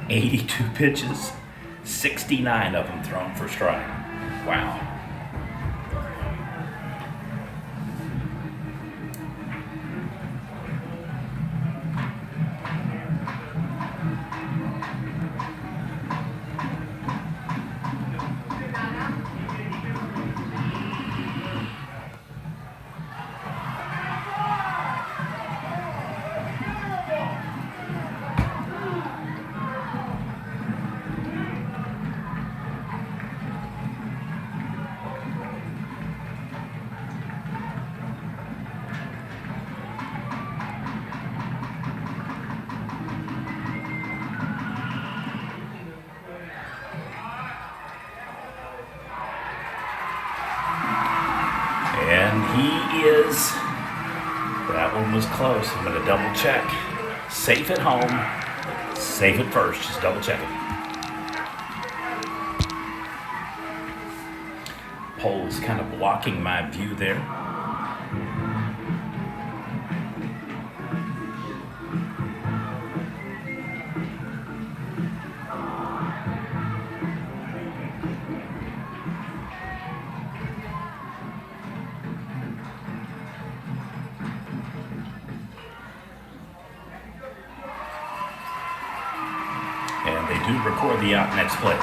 82 pitches, 69 of them thrown for strike. Wow. He is. That one was close. I'm going to double check. Safe at home. Safe at first. Just double check it. Pole is kind of blocking my view there. And they do record the out next play.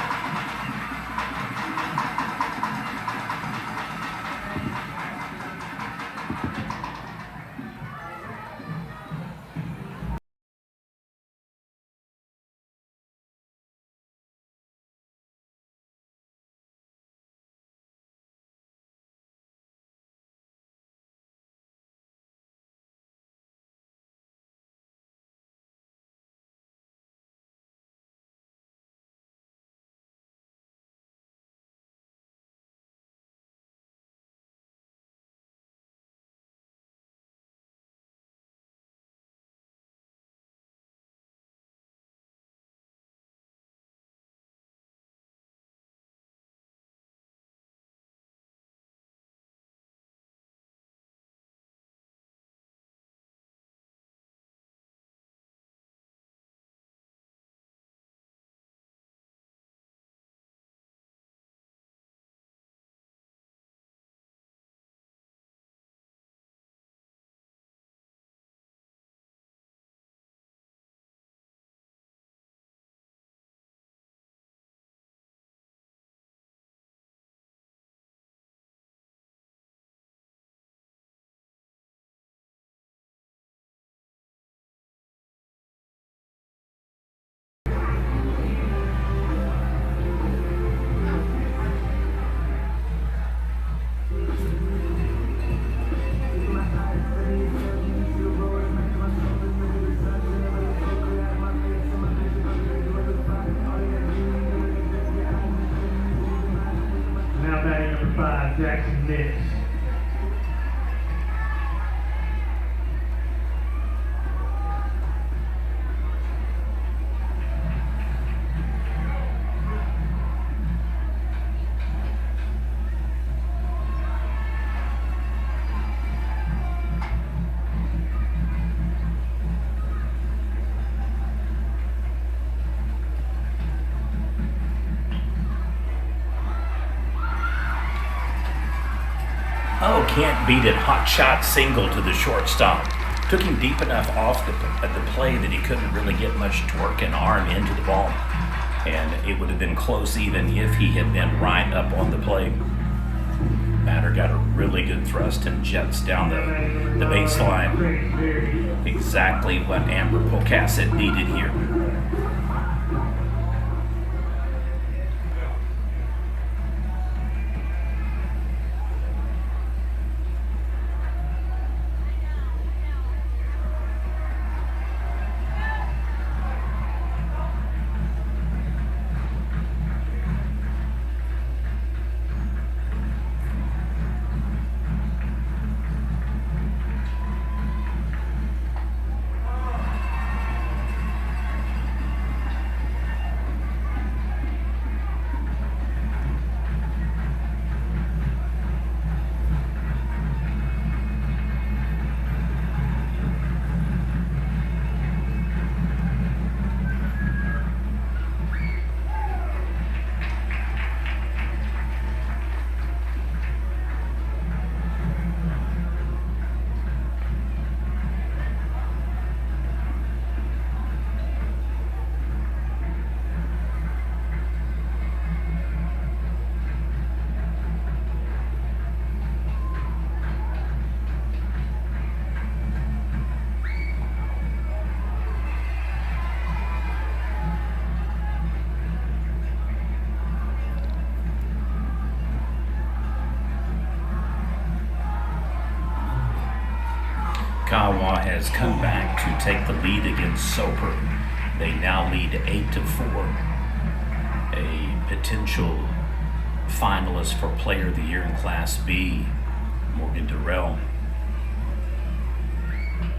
Now batting number 5, Jackson Nix. Oh, can't beat it. Hot shot single to the shortstop. Took him deep enough off at the play that he couldn't really get much torque and arm into the ball. And it would have been close even if he had been right up on the plate. Batter got a really good thrust and jets down the baseline. Exactly what Amber Pocasset needed here. Kawa has come back to take the lead against Soper. They now lead 8-4. A potential finalist for Player of the Year in Class B Morgan Durrell,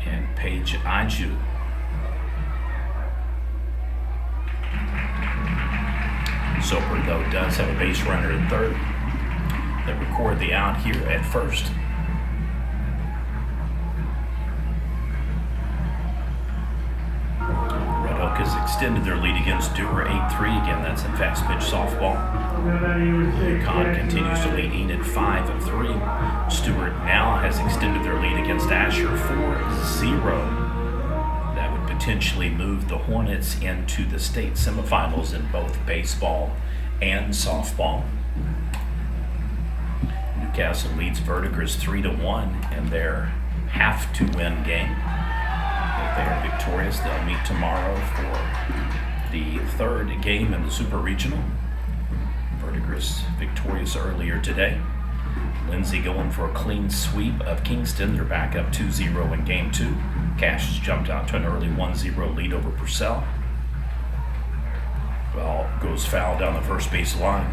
and Paige Aju. Soper, though, does have a base runner at third. They record the out here at first. Red Oak has extended their lead against Dewar 8-3. Again, that's in fast pitch softball. Con continues to lead Enid 5-3. Stewart now has extended their lead against Asher 4-0. That would potentially move the Hornets into the state semifinals in both baseball and softball. Newcastle leads Verdigris 3-1 in their have-to-win game. If they are victorious, they'll meet tomorrow for the third game in the Super Regional. Verdigris victorious earlier today. Lindsay going for a clean sweep of Kingston. They're back up 2-0 in Game 2. Cash has jumped out to an early 1-0 lead over Purcell. Ball goes foul down the first base line.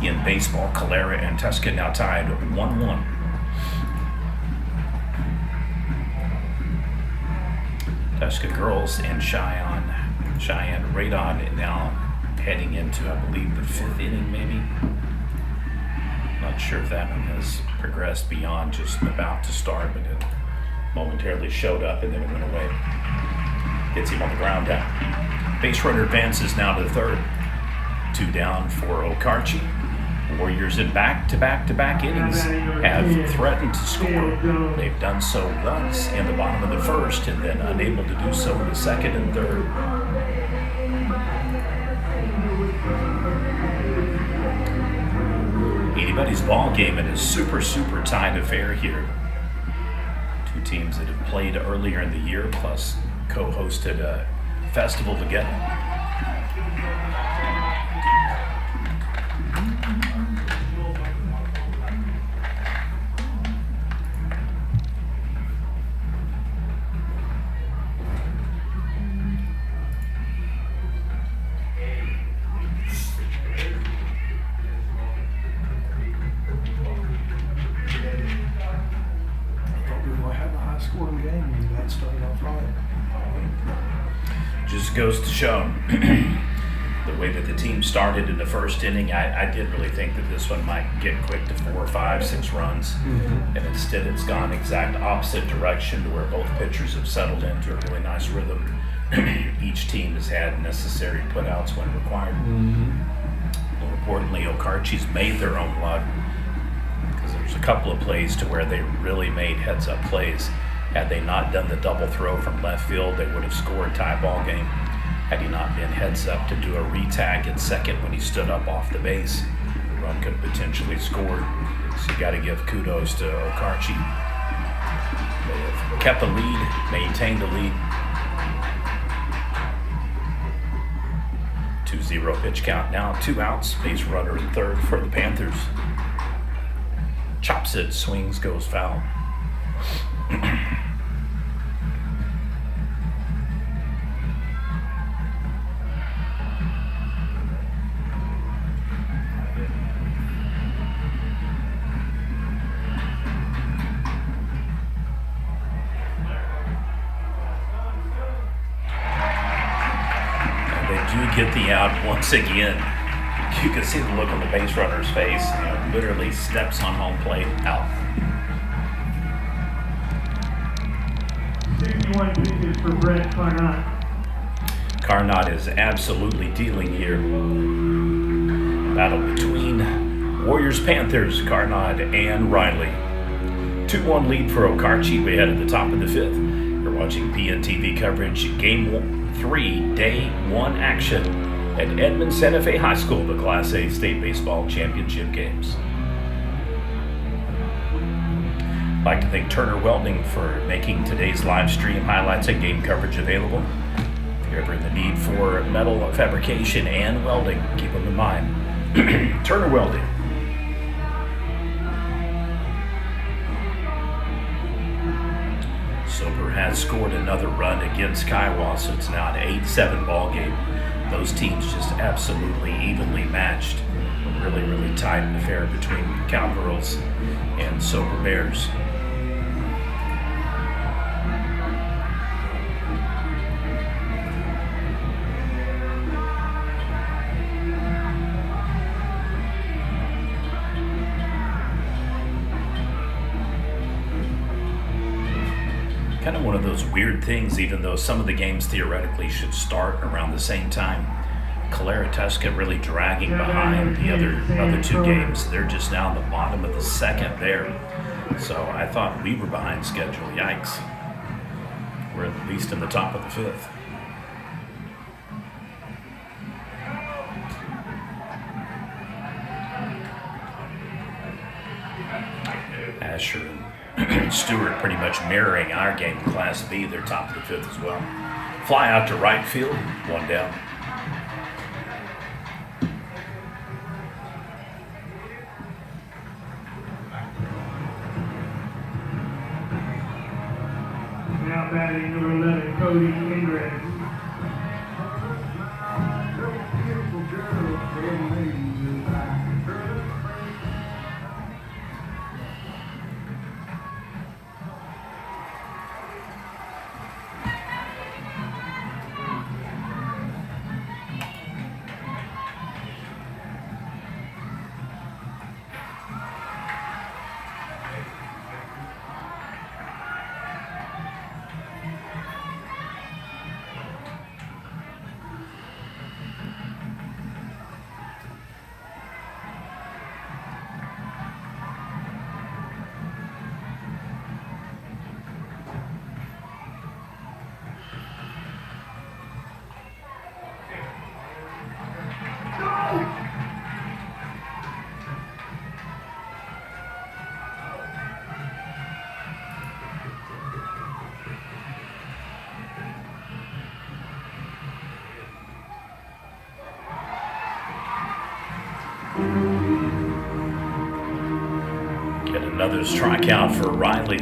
In baseball, Calera and Tuscan now tied 1-1. Tuscan girls and Cheyenne Radon now heading into, I believe, the 5th inning maybe. Not sure if that one has progressed beyond just about to start, but it momentarily showed up and then it went away. Hits him on the ground down. Base runner advances now to the third. 2 down for Okarche. Warriors in back-to-back innings have threatened to score. They've done so once in the bottom of the first and then unable to do so in the second and third. Anybody's ball game in a super tight affair here. Two teams that have played earlier in the year plus co-hosted a festival together. Just goes to show the way that the team started in the first inning. I did really think that this one might get quick to 4, 5, 6 runs. Mm-hmm. And instead it's gone exact opposite direction to where both pitchers have settled into a really nice rhythm. Each team has had necessary putouts when required. Mm-hmm. More importantly, Okarche's made their own luck because there's a couple of plays to where they really made heads-up plays. Had they not done the double throw from left field, they would have scored tie ball game. Had he not been heads up to do a retag at second when he stood up off the base, the run could have potentially scored. So you got to give kudos to Okarche. They have kept the lead, maintained the lead. 2-0 pitch count now, 2 outs, base runner in third for the Panthers. Chops it, swings, goes foul. Get the out once again. You can see the look on the base runner's face. Literally steps on home plate, out. 61 pitches for Brett Carnot. Carnot is absolutely dealing here. Battle between Warriors-Panthers, Carnot and Riley. 2-1 lead for Okarche. We head at the top of the 5th. You're watching PNTV coverage, Game 3, Day 1 action at Edmond Santa Fe High School, the Class A State Baseball Championship games. I'd like to thank Turner Welding for making today's live stream highlights and game coverage available. If you're ever in the need for metal fabrication and welding, keep them in mind. Turner Welding. Soper has scored another run against Kiowa, so it's now an 8-7 ball game. Those teams just absolutely evenly matched. really, really tight affair between Cowgirls and Sober Bears. Kind of one of those weird things, even though some of the games theoretically should start around the same time. Caleretusca really dragging behind the other two games. They're just now in the bottom of the second there. So I thought we were behind schedule. Yikes. We're at least in the top of the fifth. Asher and Stewart pretty much mirroring our game in Class B. They're top of the fifth as well. Fly out to right field, one down. Now batting number 11, Cody Ingram. Get another strikeout for Riley.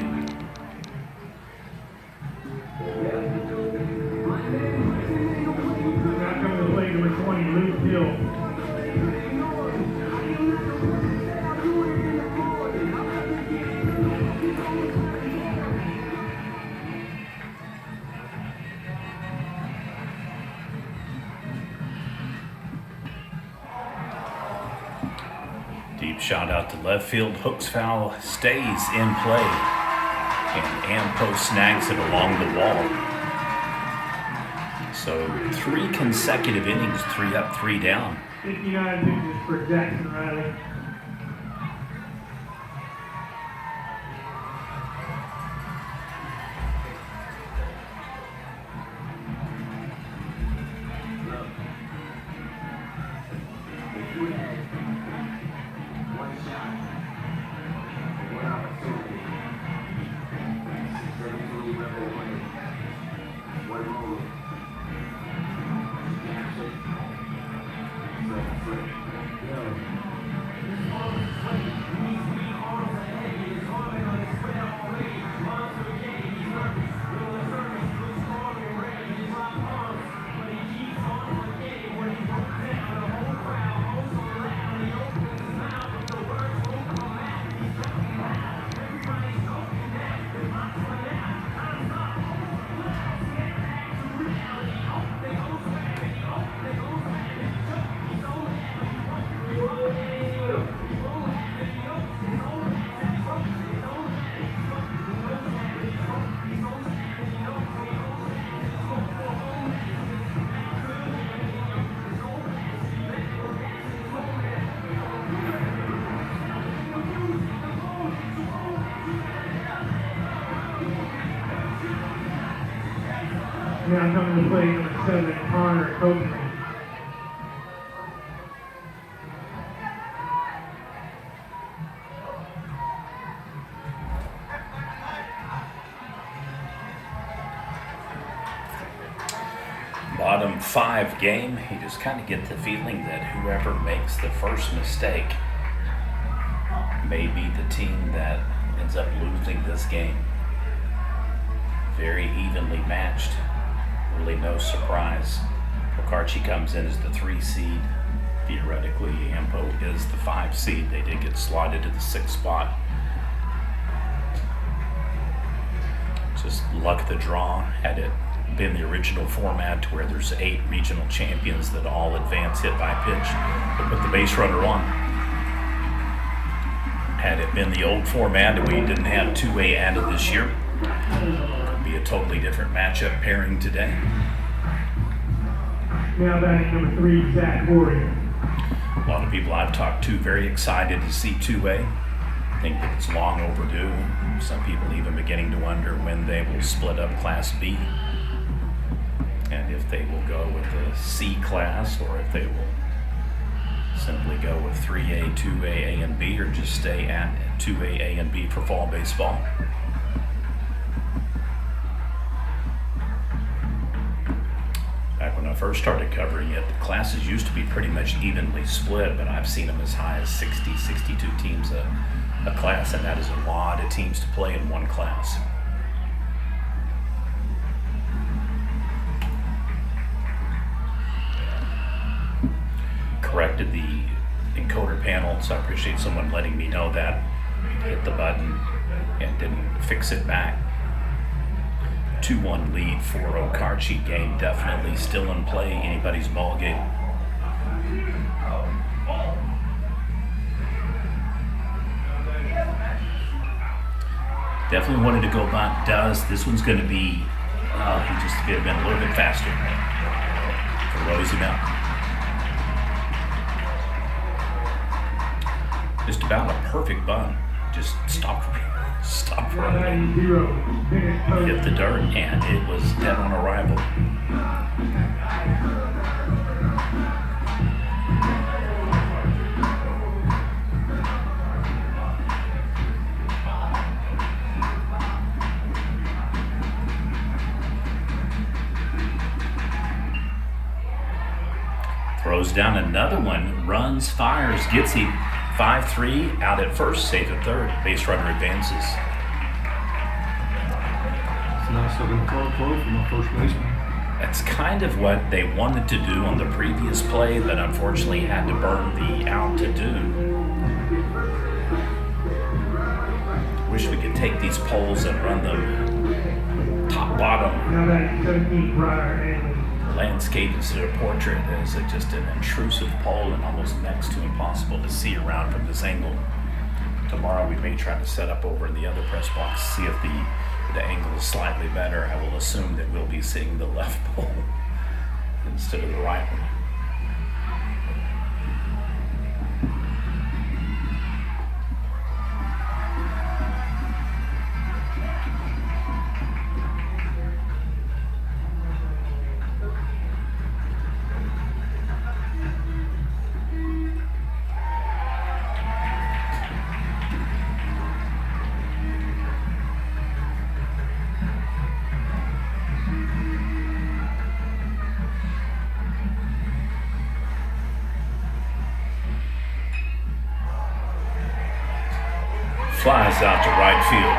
Now coming to play number 20, Luke Hill. Deep shot out to left field. Hooks foul stays in play. And Ampo snags it along the wall. So 3 consecutive innings, 3 up, 3 down. 59 pitches for Jackson Riley. Now coming to play number 7, Connor Copeland. Bottom 5 game, you just kind of get the feeling that whoever makes the first mistake may be the team that ends up losing this game. Very evenly matched, really no surprise. Okarche comes in as the 3 seed, Theoretically, Ampo is the 5 seed. They did get slotted to the 6th spot. Just luck of the draw. Had it been the original format where there's 8 regional champions that all advance hit by pitch, they put the base runner on. Had it been the old format and we didn't have 2A added this year, it could be a totally different matchup pairing today. Now batting number 3, Zach Warrior. A lot of people I've talked to very excited to see 2A. Think that it's long overdue. Some people even beginning to wonder when they will split up Class B, and if they will go with the C class or if they will simply go with 3A, 2A, A and B, or just stay at 2A, A and B for fall baseball. Back when I first started covering it, the classes used to be pretty much evenly split, but I've seen them as high as 60, 62 teams a class, and that is a lot of teams to play in one class. Corrected the encoder panel, so I appreciate someone letting me know that. Hit the button and didn't fix it back. 2-1 lead for Okarche. Game definitely still in play. Anybody's ball game. Definitely wanted to go by Does. This one's going to be, he just could have been a little bit faster. Throws him out. Just about a perfect bunt. Just stop running. Hit the dirt, and it was dead on arrival. Throws down another one, runs, fires, gets him. 5-3, out at first, safe at third. Base runner advances. It's a nice looking throw from the first baseman. That's kind of what they wanted to do on the previous play, but unfortunately had to burn the out to do. Wish we could take these poles and run them top bottom. Now batting 17, Briar. Landscape instead of portrait is just an intrusive pole and almost next to impossible to see around from this angle. Tomorrow we may try to set up over in the other press box, see if the angle is slightly better. I will assume that we'll be seeing the left pole instead of the right one. Flies out to right field.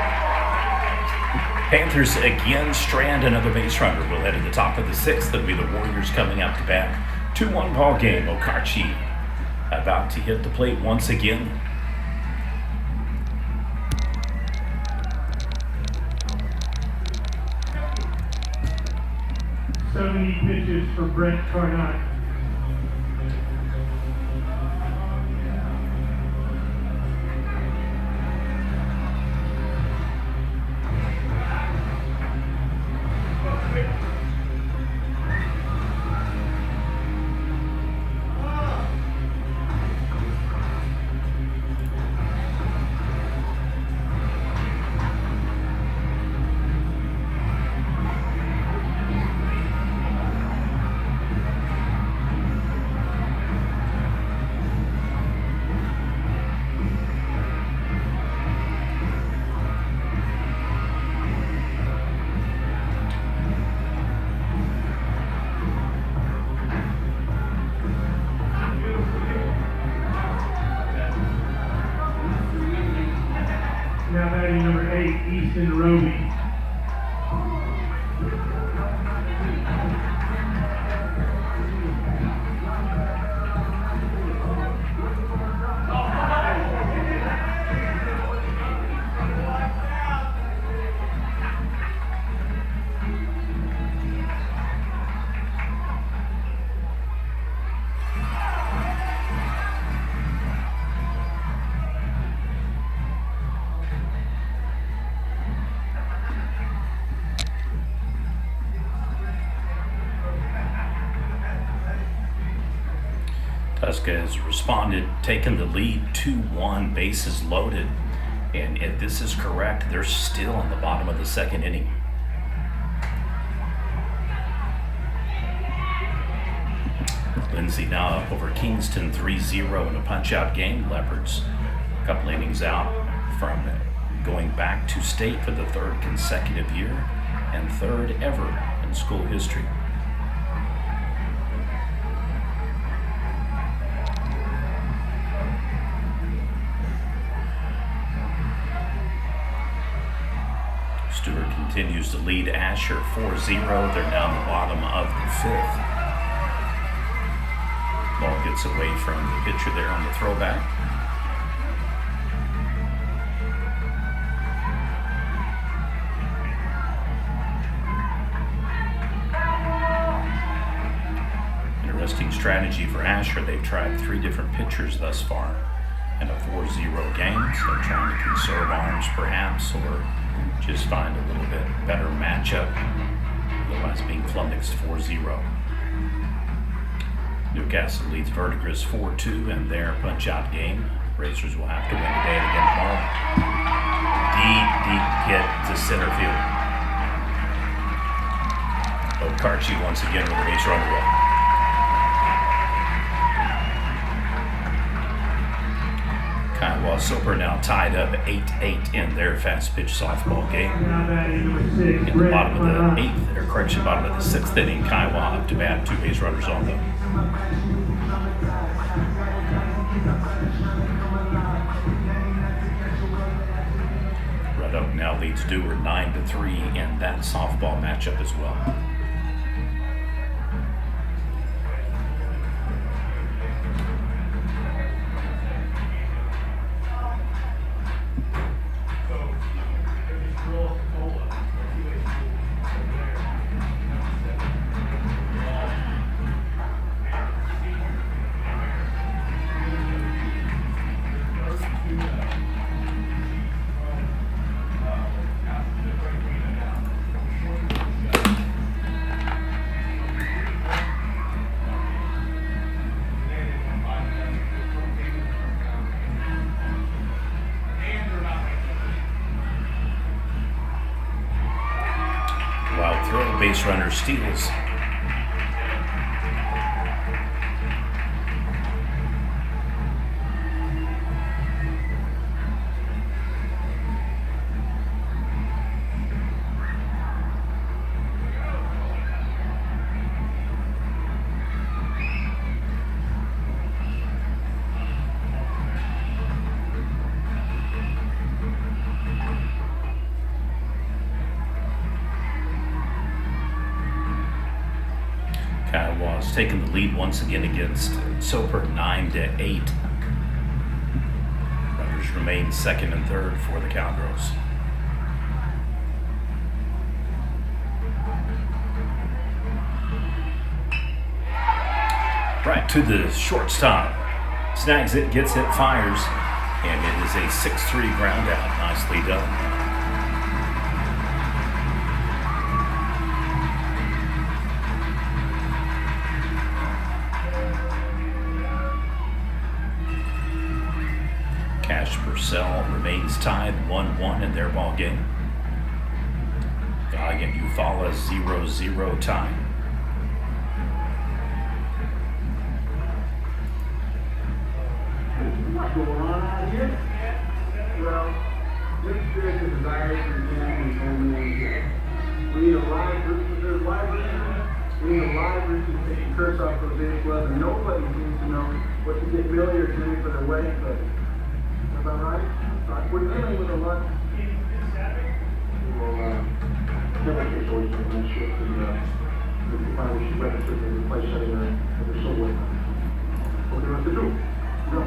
Panthers again strand another base runner. We'll head to the top of the 6th. It'll be the Warriors coming out to bat. 2-1 ball game. Okarche about to hit the plate once again. So many pitches for Brent Carnot. Now batting number 8, Easton Roby. Nebraska has responded, taken the lead 2-1, bases loaded. And if this is correct, they're still in the bottom of the second inning. Lindsay now up over Kingston 3-0 in a punch-out game. Leopards a couple innings out from going back to state for the third consecutive year and third ever in school history. Stewart continues to lead Asher 4-0. They're now in the bottom of the fifth. Ball gets away from the pitcher there on the throwback. Interesting strategy for Asher. They've tried 3 different pitchers thus far in a 4-0 game. So trying to conserve arms perhaps, or just find a little bit better matchup. Otherwise being flummoxed 4-0. Newcastle leads Verdigris 4-2 in their punch-out game. Racers will have to win today and again tomorrow. Deep hit to center field. Okarche once again with a base runner. Kiowa Soper now tied up 8-8 in their fast pitch softball game. In the bottom of the 8th, or correction, bottom of the 6th inning, Kiowa up to bat, 2 base runners on them. Red Oak now leads Dewar 9-3 in that softball matchup as well. Throw, base runner steals. Kiowa's taken the lead once again against Soper 9-8. Runners remain second and third for the Cowgirls. Right to the shortstop. Snags it, gets it, fires, and it is a 6-3 ground out. Nicely done. Purcell remains tied 1-1 in their ball game. Again, Eufaula 0-0 tie. What's going on out here? Well, this spirit of desire for examining and we need a live versus their live versus. We need a live versus taking curse off those big gloves, and nobody seems to know what to get Millie or Jimmy for their wedding present. Is that right? We're dealing with a lot. Well, temperature choice and that shift, and we finally should register and replace that in the subway. What do you want to do? No.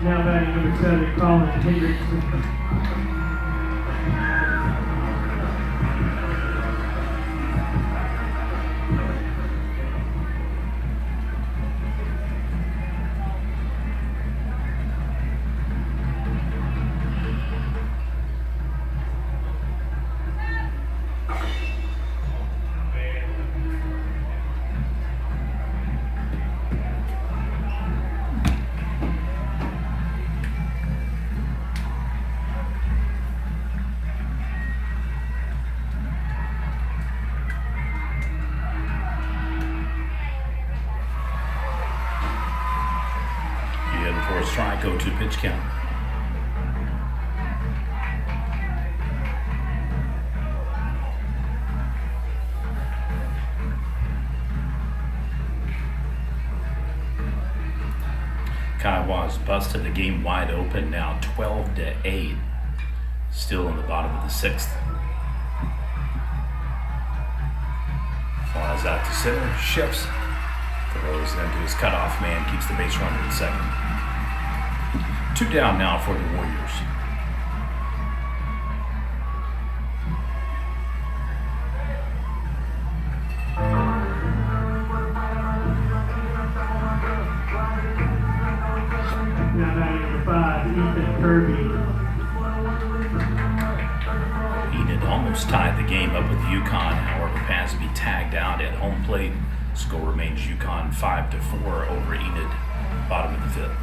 Now batting number 7, Colin Hendrickson. strike, 0-2 pitch count. Kiowa's busted the game wide open, now 12-8. Still in the bottom of the 6th. Flies out to center, shifts, throws into his cutoff man, keeps the base runner at second. 2 down now for the Warriors. Now batting number 5, Ethan Kirby. Enid almost tied the game up with UConn. However, Pasby tagged out at home plate. Score remains UConn 5-4 over Enid, bottom of the 5th.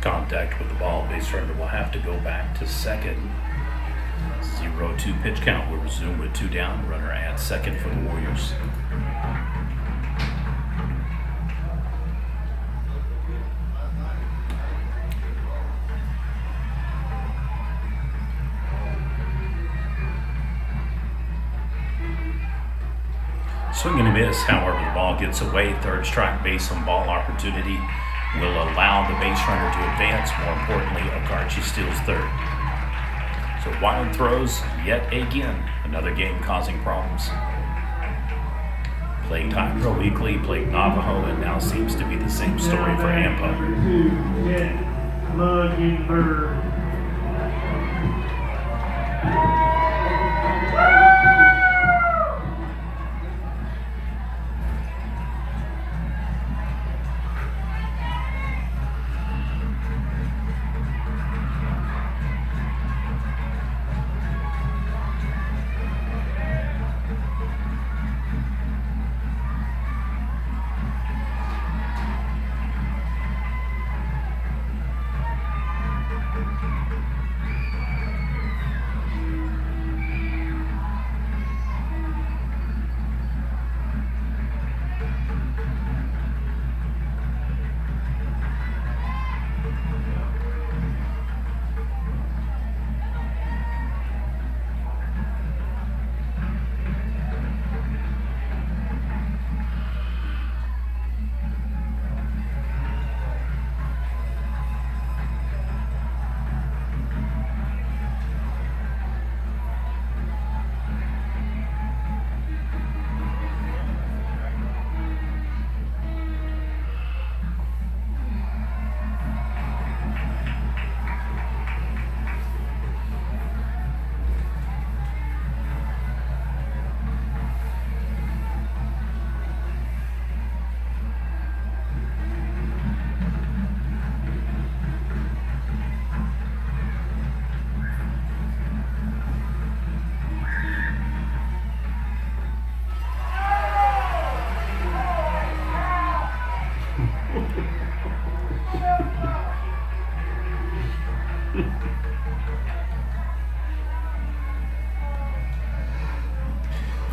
Contact with the ball, base runner will have to go back to second. 0-2 pitch count will resume with 2 down. Runner at second for the Warriors. Swing and a miss, however, the ball gets away. 3rd strike, base on ball opportunity will allow the base runner to advance. More importantly, Okarche steals 3rd. So wild throws yet again. Another game causing problems. Played Tyrell Weekly, played Navajo, and now seems to be the same story for Ampo. Number 2, Jet Muggenberg.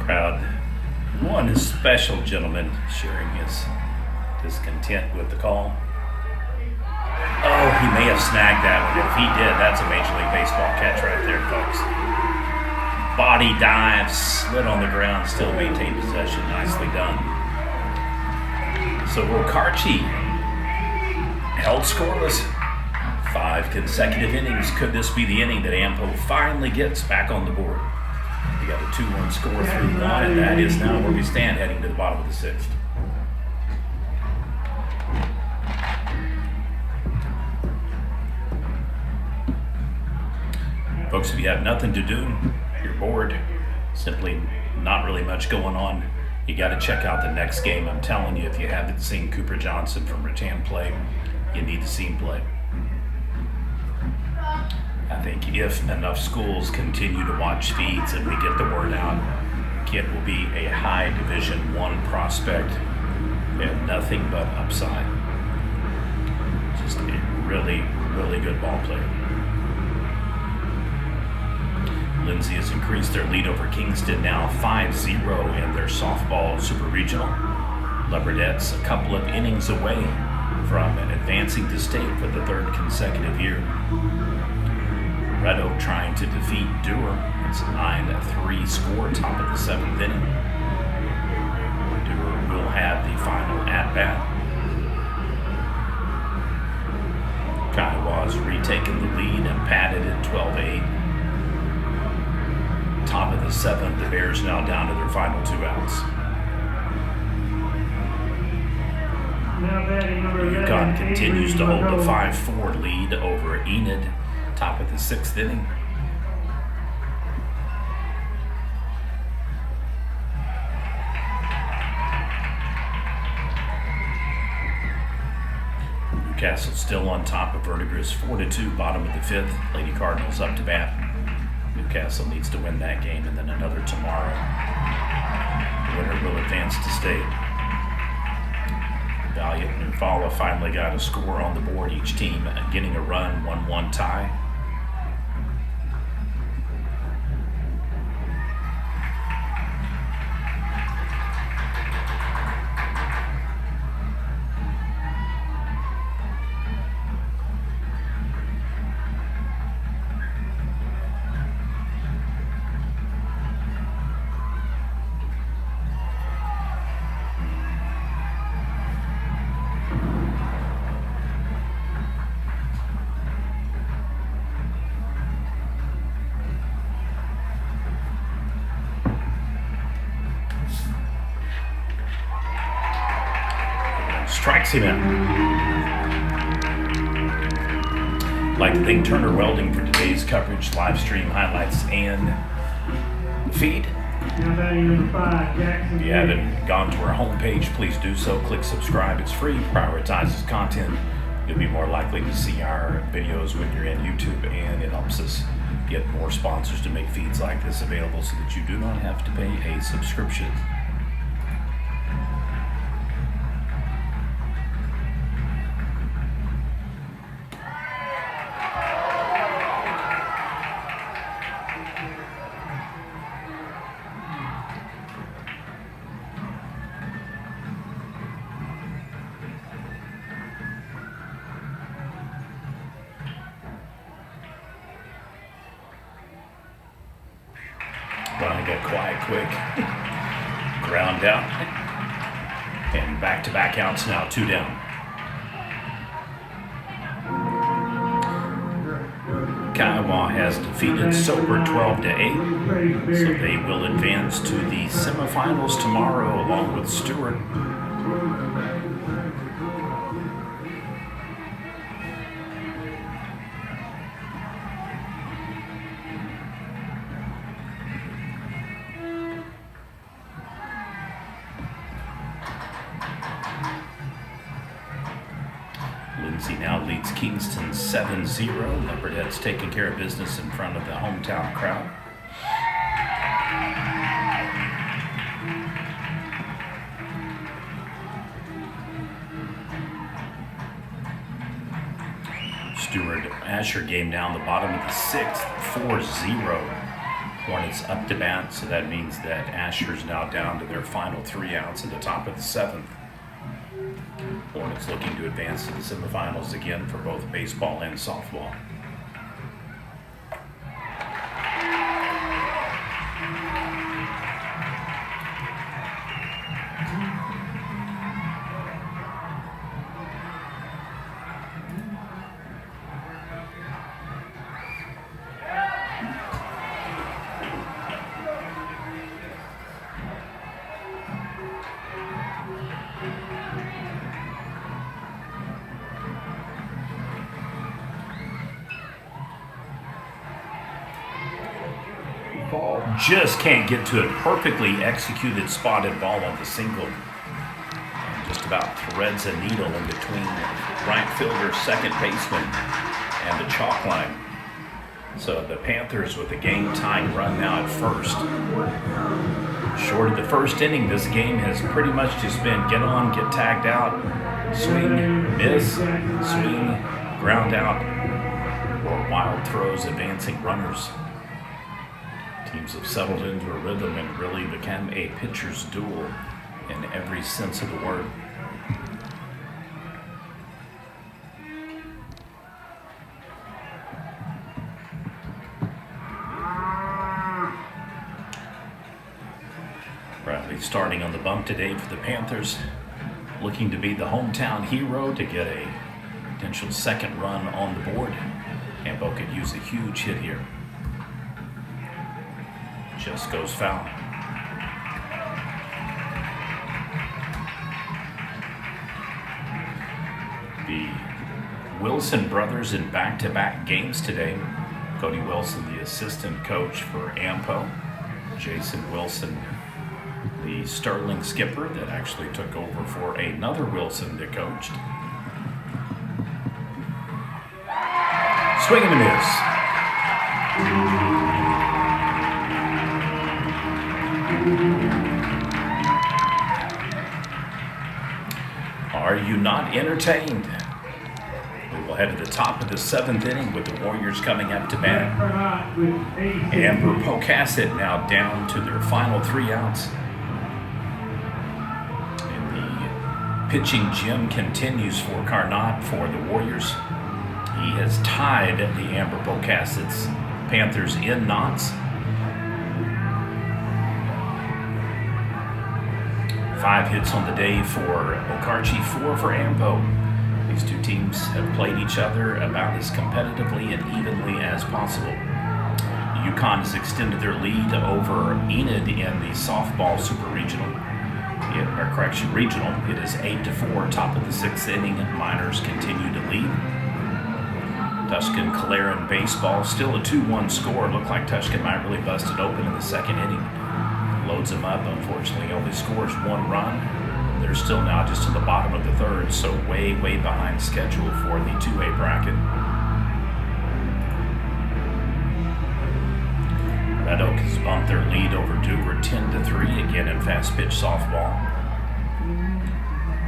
Crowd, one is special gentleman sharing his discontent with the call. Oh, he may have snagged that one. If he did, that's a Major League Baseball catch right there, folks. Body dive, slid on the ground, still maintained possession. Nicely done. So Okarche held scoreless. 5 consecutive innings. Could this be the inning that Ampo finally gets back on the board? We got a 2-1 score through 1, and that is now where we stand heading to the bottom of the 6th. Folks, if you have nothing to do, you're bored, simply not really much going on, you got to check out the next game. I'm telling you, if you haven't seen Cooper Johnson from Rattan play, you need to see him play. I think if enough schools continue to watch feeds and we get the word out, kid will be a high Division I prospect and nothing but upside. Just a really, really good ball player. Lindsay has increased their lead over Kingston, now 5-0 in their softball super regional. Leopardettes a couple of innings away from advancing to state for the third consecutive year. Red Oak trying to defeat Dewar. It's a 9-3 score, top of the 7th inning. Dewar will have the final at-bat. Kiowa's retaken the lead and patted it 12-8. Top of the 7th, the Bears now down to their final 2 outs. Now batting number 11, UConn continues to hold a Avery 5-4 lead over Enid, top of the 6th inning. Newcastle still on top of Verdigris 4-2, bottom of the 5th. Lady Cardinals up to bat. Newcastle needs to win that game and then another tomorrow. The winner will advance to state. Valiant and Nufala finally got a score on the board, each team getting a run, 1-1 tie. Strikes him out. Like to thank Turner Welding for today's coverage, live stream highlights, and feed. Now batting number 5, Jackson. If you haven't gone to our homepage, please do so. Click subscribe. It's free. Prioritizes content. You'll be more likely to see our videos when you're in YouTube, and it helps us get more sponsors to make feeds like this available so that you do not have to pay a subscription. Brian got quiet quick. Ground out. And back-to-back outs now, 2 down. Kiowa has defeated Soper 12-8. So they will advance to the semifinals tomorrow along with Stewart. Lindsay now leads Kingston 7-0. Leopardheads taking care of business in front of the hometown crowd. Stewart Asher game down the bottom of the 6th, 4-0. Hornets up to bat, so that means that Asher's now down to their final 3 outs at the top of the 7th. Hornets looking to advance to the semifinals again for both baseball and softball. ball. Just can't get to it. Perfectly executed spotted ball on the single. And just about threads a needle in between right fielder, second baseman, and the chalk line. So the Panthers with a game-tying run now at first. Short of the first inning, this game has pretty much just been get on, get tagged out, swing, miss, swing, ground out, or wild throws advancing runners. Teams have settled into a rhythm and really become a pitcher's duel in every sense of the word. Bradley starting on the bump today for the Panthers, looking to be the hometown hero to get a potential second run on the board. Ambo could use a huge hit here. Just goes foul. The Wilson brothers in back-to-back games today. Cody Wilson, the assistant coach for Ampo. Jason Wilson, the Sterling skipper that actually took over for another Wilson that coached. Swing and a miss. Are you not entertained? We will head to the top of the seventh inning with the Warriors coming up to bat. Amber Pocasset now down to their final 3 outs. Pitching gym continues for Carnot for the Warriors. He has tied the Amber Pocasset's Panthers in knots. 5 hits on the day for Okarche, 4 for Ampo. These two teams have played each other about as competitively and evenly as possible. UConn has extended their lead over Enid in the softball super regional. Regional. It is 8-4, top of the 6th inning. Miners continue to lead. Tushkin-Claren baseball, still a 2-1 score. Looked like Tushkin might really bust it open in the second inning. Loads them up. Unfortunately, only scores 1 run. They're still now just in the bottom of the 3rd, so way behind schedule for the 2A bracket. Red Oak has bumped their lead over Dewar 10-3, again in fast pitch softball.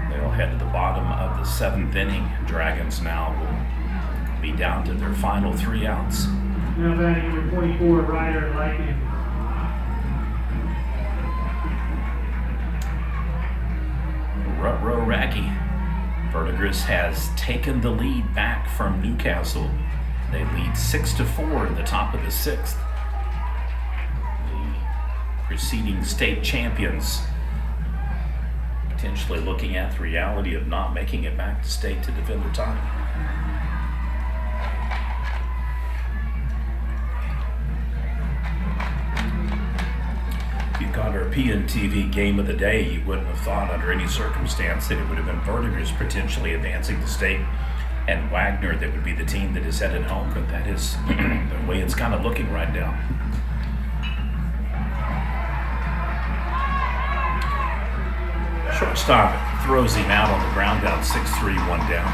They'll head to the bottom of the 7th inning. Dragons now will be down to their final 3 outs. Now batting number 24, Ryder Lightning. Rutro Raggy. Verdigris has taken the lead back from Newcastle. They lead 6-4 in the top of the 6th. Preceding state champions potentially looking at the reality of not making it back to state to defend their title. If you got our PNTV game of the day, you wouldn't have thought under any circumstance that it would have been Verdigris potentially advancing to state and Wagner that would be the team that is headed home, but that is the way it's kind of looking right now. Shortstop throws him out on the ground out, 6-3, 1 down.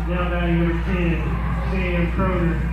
Now batting number 10, Sam Croner.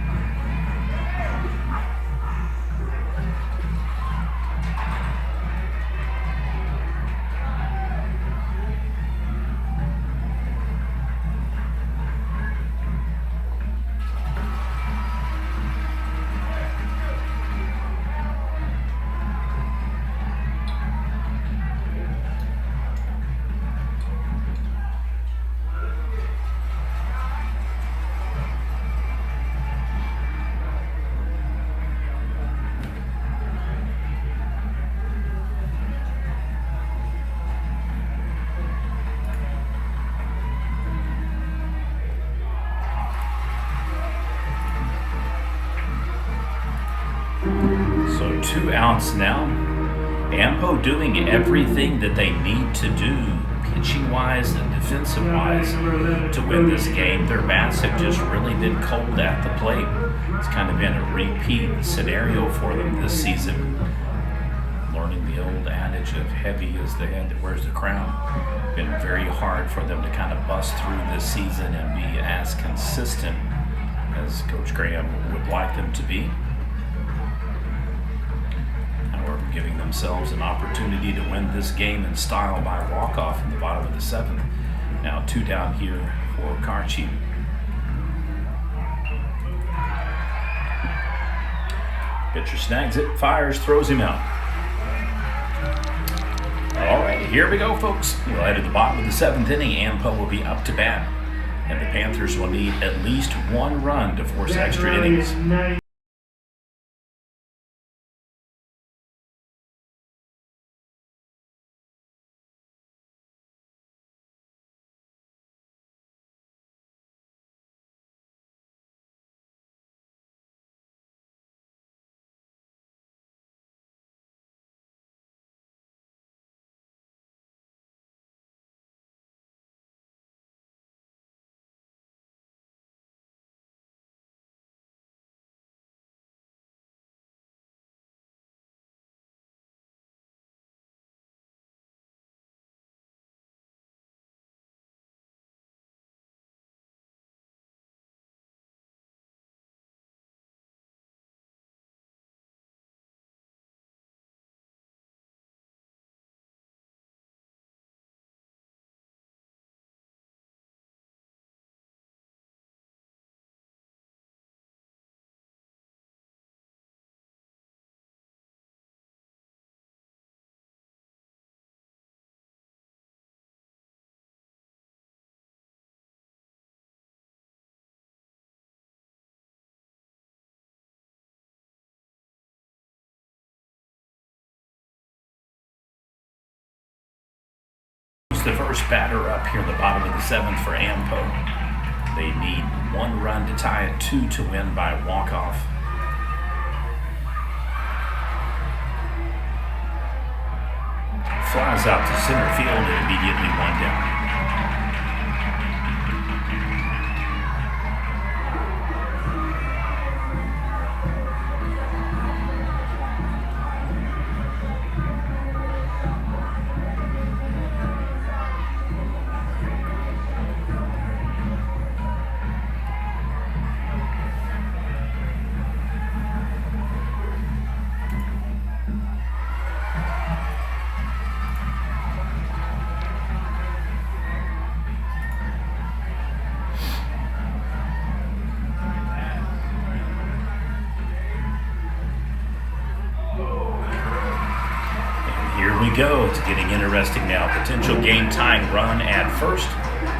So 2 outs now. Ampo doing everything that they need to do, pitching-wise and defensive-wise, to win this game. Their bats have just really been cold at the plate. It's kind of been a repeat scenario for them this season. Learning the old adage of heavy is the head that wears the crown. Been very hard for them to kind of bust through this season and be as consistent as Coach Graham would like them to be. However, giving themselves an opportunity to win this game in style by walk-off in the bottom of the 7th. Now 2 down here for Okarche. Pitcher snags it, fires, throws him out. All right, here we go, folks. We'll head to the bottom of the 7th inning. Ampo will be up to bat, and the Panthers will need at least 1 run to force extra innings. The first batter up here in the bottom of the 7th for Ampo. They need 1 run to tie it, 2 to win by walk-off. Flies out to center field and immediately 1 down. We go. It's getting interesting now. Potential game-tying run at first.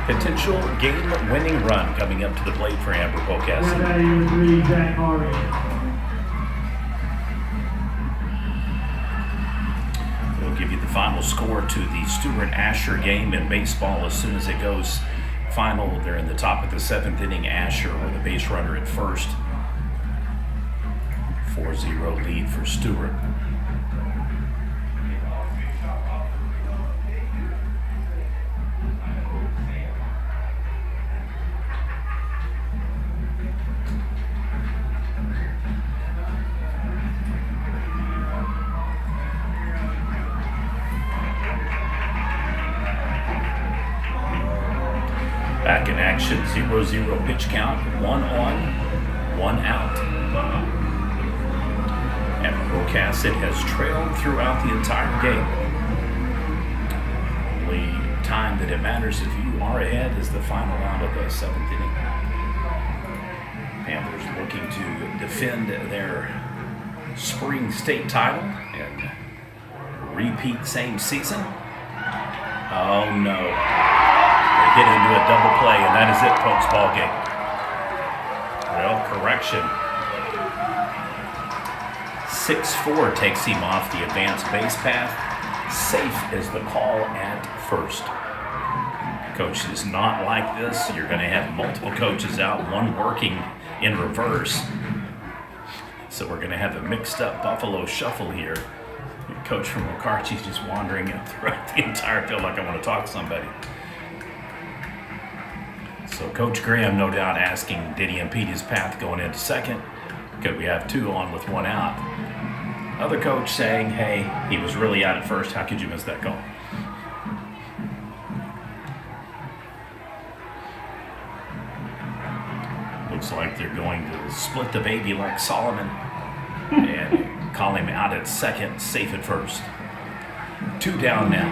Potential game-winning run coming up to the plate for Amber Pocasset. We'll give you the final score to the Stewart-Asher game in baseball as soon as it goes final. They're in the top of the 7th inning. Asher with a base runner at first. 4-0 lead for Stewart. Back in action, 0-0 pitch count, 1 on, 1 out. And Pocasset has trailed throughout the entire game. Only time that it matters if you are ahead is the final out of the 7th inning. Panthers looking to defend their spring state title and repeat same season. Oh no. Get into a double play, and that is it, folks. Ball game. Well, correction. 6-4 takes him off the advanced base path. Safe is the call at first. Coach is not like this. You're going to have multiple coaches out, one working in reverse. So we're going to have a mixed up Buffalo shuffle here. Coach from Okarche is just wandering throughout the entire field like I want to talk to somebody. So Coach Graham, no doubt, asking, did he impede his path going into second? Could we have 2 on with 1 out? Other coach saying, hey, he was really out at first. How could you miss that call? Looks like they're going to split the baby like Solomon and call him out at second, safe at first. 2 down now.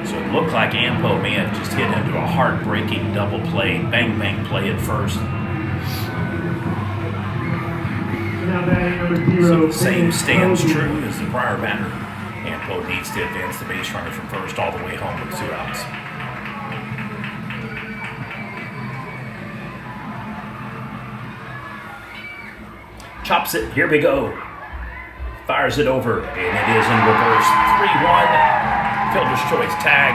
So it looked like Ampo may have just hit into a heartbreaking double play, bang play at first. Now batting number 0. So the same stands true as the prior batter. Ampo needs to advance the base runner from first all the way home with 2 outs. Chops it, here we go. Fires it over, and it is in reverse. 3-1, fielder's choice tag.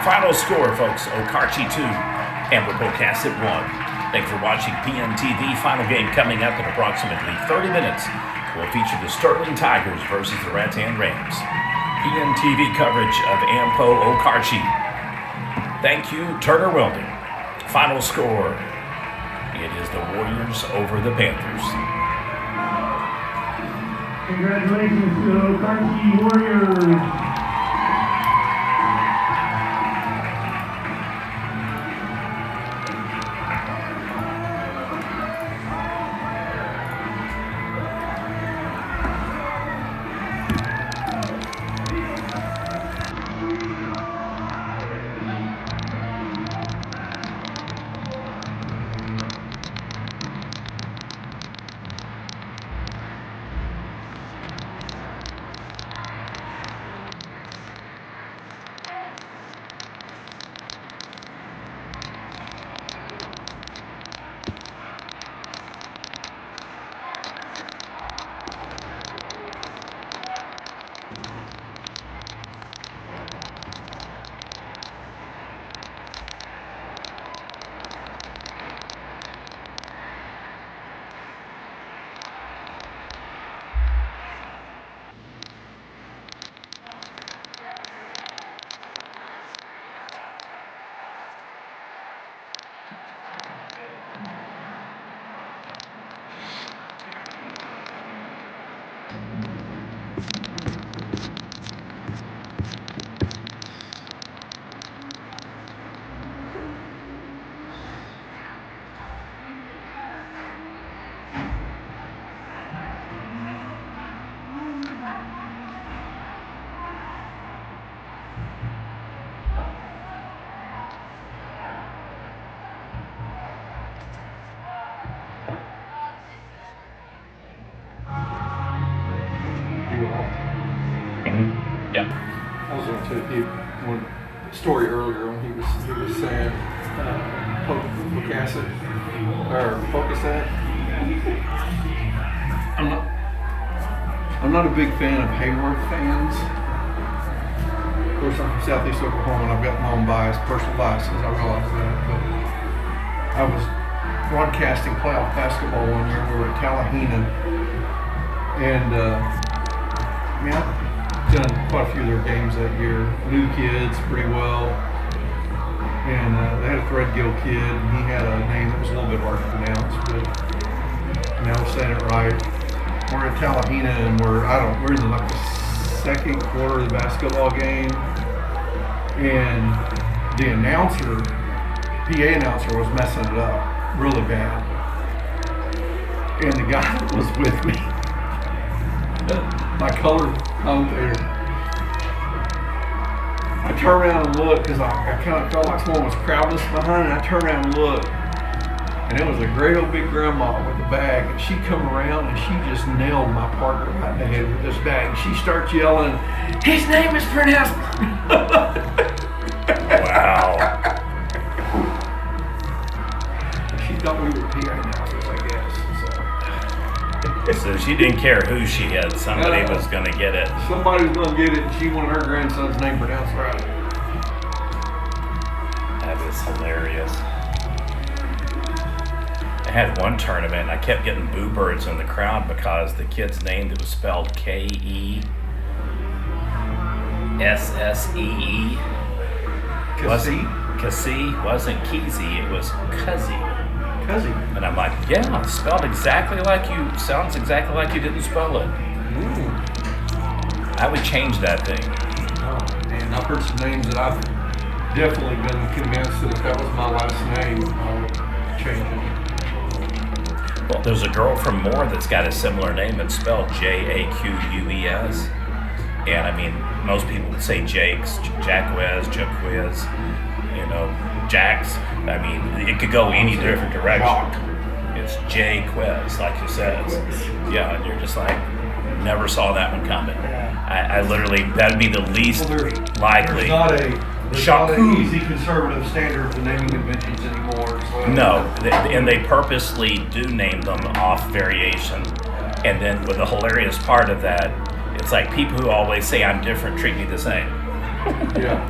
Final score, folks, Okarche 2, Amber Pocasset 1. Thanks for watching PNTV. Final game coming up in approximately 30 minutes. We'll feature the Sterling Tigers versus the Rattan Rams. PNTV coverage of Ampo Okarche. Thank you, Turner Welding. Final score, it is the Warriors over the Panthers. Congratulations to the Okarche Warriors. Yeah. I was going to tell you one story earlier when he was saying Pocasset or Pocasset. I'm not a big fan of Hayward fans. Of course, I'm from Southeast Oklahoma and I've got my own personal biases. I realize that, but I was broadcasting playoff basketball one year. We were at Tallahena, and I've done quite a few of their games that year. Knew the kids pretty well, and they had a Threadgill kid, and he had a name that was a little bit hard to pronounce, but now we're saying it right. We're at Tallahena, and we're in like the second quarter of the basketball game, and the PA announcer was messing it up really bad, and the guy that was with me, my color commentator, I turned around and looked because I kind of felt like someone was crowding us behind, and I turned around and looked, and it was a great old big grandma with a bag, and she come around and she just nailed my partner right in the head with this bag, and she starts yelling, "His name is pronounced." Wow. She thought we were PA announcers, I guess. So she didn't care who she had. Somebody was going to get it. Somebody's gonna get it, and she wanted her grandson's name pronounced right. That is hilarious. had one tournament, and I kept getting boo birds in the crowd because the kid's name that was spelled Kessee wasn't Keezy, it was Cuzzy. Cuzzy. And I'm like, yeah, spelled exactly like you, sounds exactly like you didn't spell it. I would change that thing. Oh, man, I've heard some names that I've definitely been convinced that if that was my last name, I would change it. Well, there's a girl from Moore that's got a similar name. It's spelled Jaquez. And I mean, most people would say Jakes, Jaquez, Jax. I mean, it could go any different direction. It's Jaquez, like you said. Yeah, and you're just like, never saw that one coming. I literally, that'd be the least likely. There's not an easy conservative standard for naming conventions anymore. So No, and they purposely do name them off variation. And then with the hilarious part of that, it's like people who always say I'm different treat me the same. Yeah.